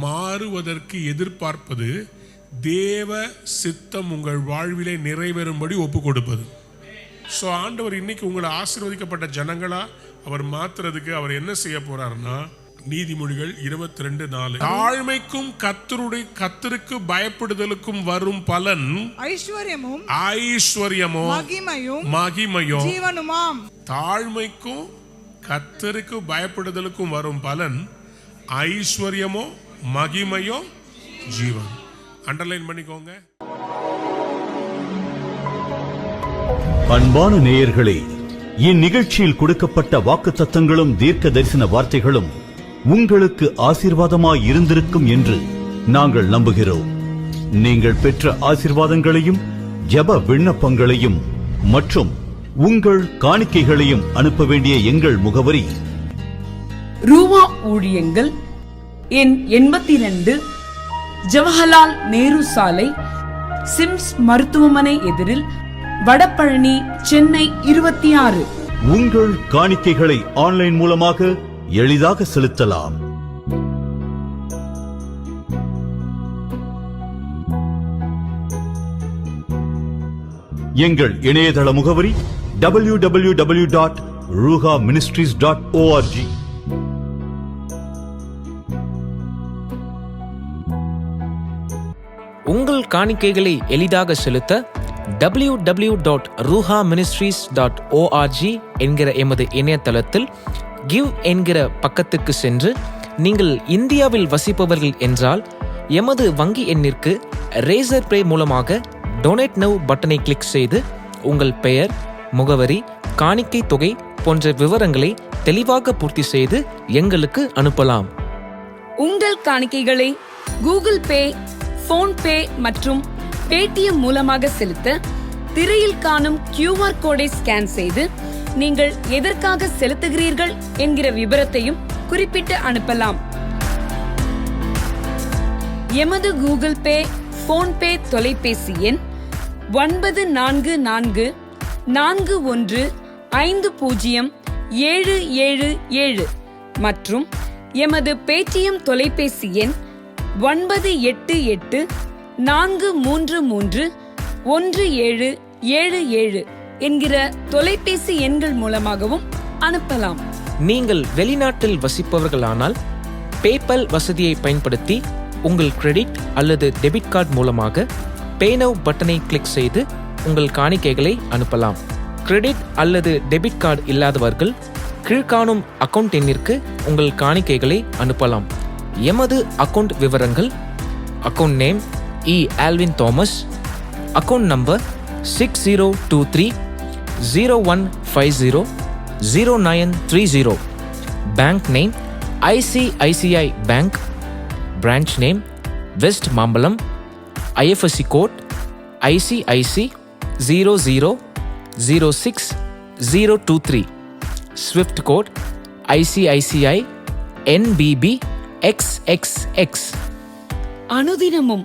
மாறுவதற்கு எதிர்பார்ப்பது தேவ சித்தம் உங்கள் வாழ்விலே நிறைவேறும்படி ஒப்பு கொடுப்பது. ஸோ ஆண்டவர் இன்னைக்கு உங்களை ஆசீர்வதிக்கப்பட்ட ஜனங்களா அவர் மாத்துறதுக்கு அவர் என்ன செய்ய போறாருன்னா, நீதிமொழிகள் 22:4, தாழ்மைக்கும் கர்த்தருக்கு பயப்படுதலுக்கும் வரும் பலன் ஐஸ்வர்யமும் மகிமையும் ஜீவனுமாம். தாழ்மைக்கும் கர்த்தருக்கு பயப்படுதலுக்கும் வரும் பலன் ஐஸ்வர்யமோ மகிமையோ ஜீவன். அண்டர்லைன் பண்ணிக்கோங்க. அன்பான நேயர்களே, இந்நிகழ்ச்சியில் கொடுக்கப்பட்ட வாக்குத்தத்தங்களும் தீர்க்க தரிசன வார்த்தைகளும் உங்களுக்கு ஆசீர்வாதமாய் இருந்திருக்கும் என்று நாங்கள் நம்புகிறோம். நீங்கள் பெற்ற ஆசீர்வாதங்களையும் ஜெப விண்ணப்பங்களையும் மற்றும் உங்கள் காணிக்கைகளையும் அனுப்ப வேண்டிய எங்கள் முகவரி: ரூவா ஊழியங்கள், எண் 82, ஜவஹர்லால் நேரு சாலை, சிம்ஸ் மருத்துவமனை எதிரில், வடபழனி, சென்னை 26. உங்கள் காணிக்கைகளை ஆன்லைன் மூலமாக எளிதாக செலுத்தலாம். எங்கள் இணையதள முகவரி www.ruhaministries.org. உங்கள் காணிக்கைகளை எளிதாக செலுத்த www.ruhaministries.org என்கிற எமது இணையதளத்தில் கிவ் என்கிற பக்கத்துக்கு சென்று, நீங்கள் இந்தியாவில் வசிப்பவர்கள் என்றால் எமது வங்கி எண்ணிற்கு ரேசர் பே மூலமாக டொனேட் நவ் பட்டனை கிளிக் செய்து உங்கள் பெயர், முகவரி, காணிக்கை தொகை போன்ற விவரங்களை தெளிவாக பூர்த்தி செய்து எங்களுக்கு அனுப்பலாம். உங்கள் காணிக்கைகளை கூகுள் பே, போன்பே மற்றும் பேடிஎம் மூலமாக செலுத்த திரையில் காணும் QR கோடை ஸ்கேன் செய்து நீங்கள் எதற்காக செலுத்துகிறீர்கள் என்கிற விபரத்தையும் குறிப்பிட்டு அனுப்பலாம். எமது கூகுள் பே, போன்பே தொலைபேசி எண் 9444150777 மற்றும் எமது பேடிஎம் தொலைபேசி எண் 9884331777 என்கிற தொலைபேசி எண்கள் மூலமாகவும் அனுப்பலாம். நீங்கள் வெளிநாட்டில் வசிப்பவர்களானால் பேபால் வசதியை பயன்படுத்தி உங்கள் கிரெடிட் அல்லது டெபிட் கார்டு மூலமாக பே நவ் பட்டனை கிளிக் செய்து உங்கள் காணிக்கைகளை அனுப்பலாம். கிரெடிட் அல்லது டெபிட் கார்டு இல்லாதவர்கள் கீழ்காணும் அக்கவுண்ட் எண்ணிற்கு உங்கள் காணிக்கைகளை அனுப்பலாம். எமது அக்கவுண்ட் விவரங்கள்: account name E. Alvin Thomas, account number 6023-0150-0930, bank name ICICI bank, branch name west Mambalam, IFSC code ICIC 0006023, swift code ICICI NBB XXX. அனுதினமும்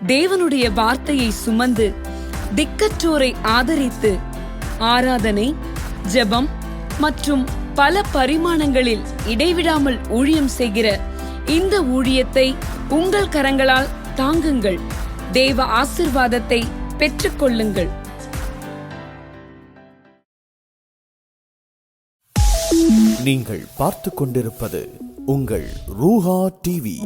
தேவனுடைய வார்த்தையை சுமந்து திக்கற்றோரை ஆதரித்து ஆராதனை, ஜெபம் மற்றும் பல பரிமாணங்களில் இடைவிடாமல் ஊழியம் செய்கிற இந்த ஊழியத்தை உங்கள் கரங்களால் தாங்குங்கள். தேவ ஆசீர்வாதத்தை பெற்றுக்கொள்ளுங்கள். நீங்கள் பார்த்துக் கொண்டிருப்பது உங்கள் ரூஹா டிவி.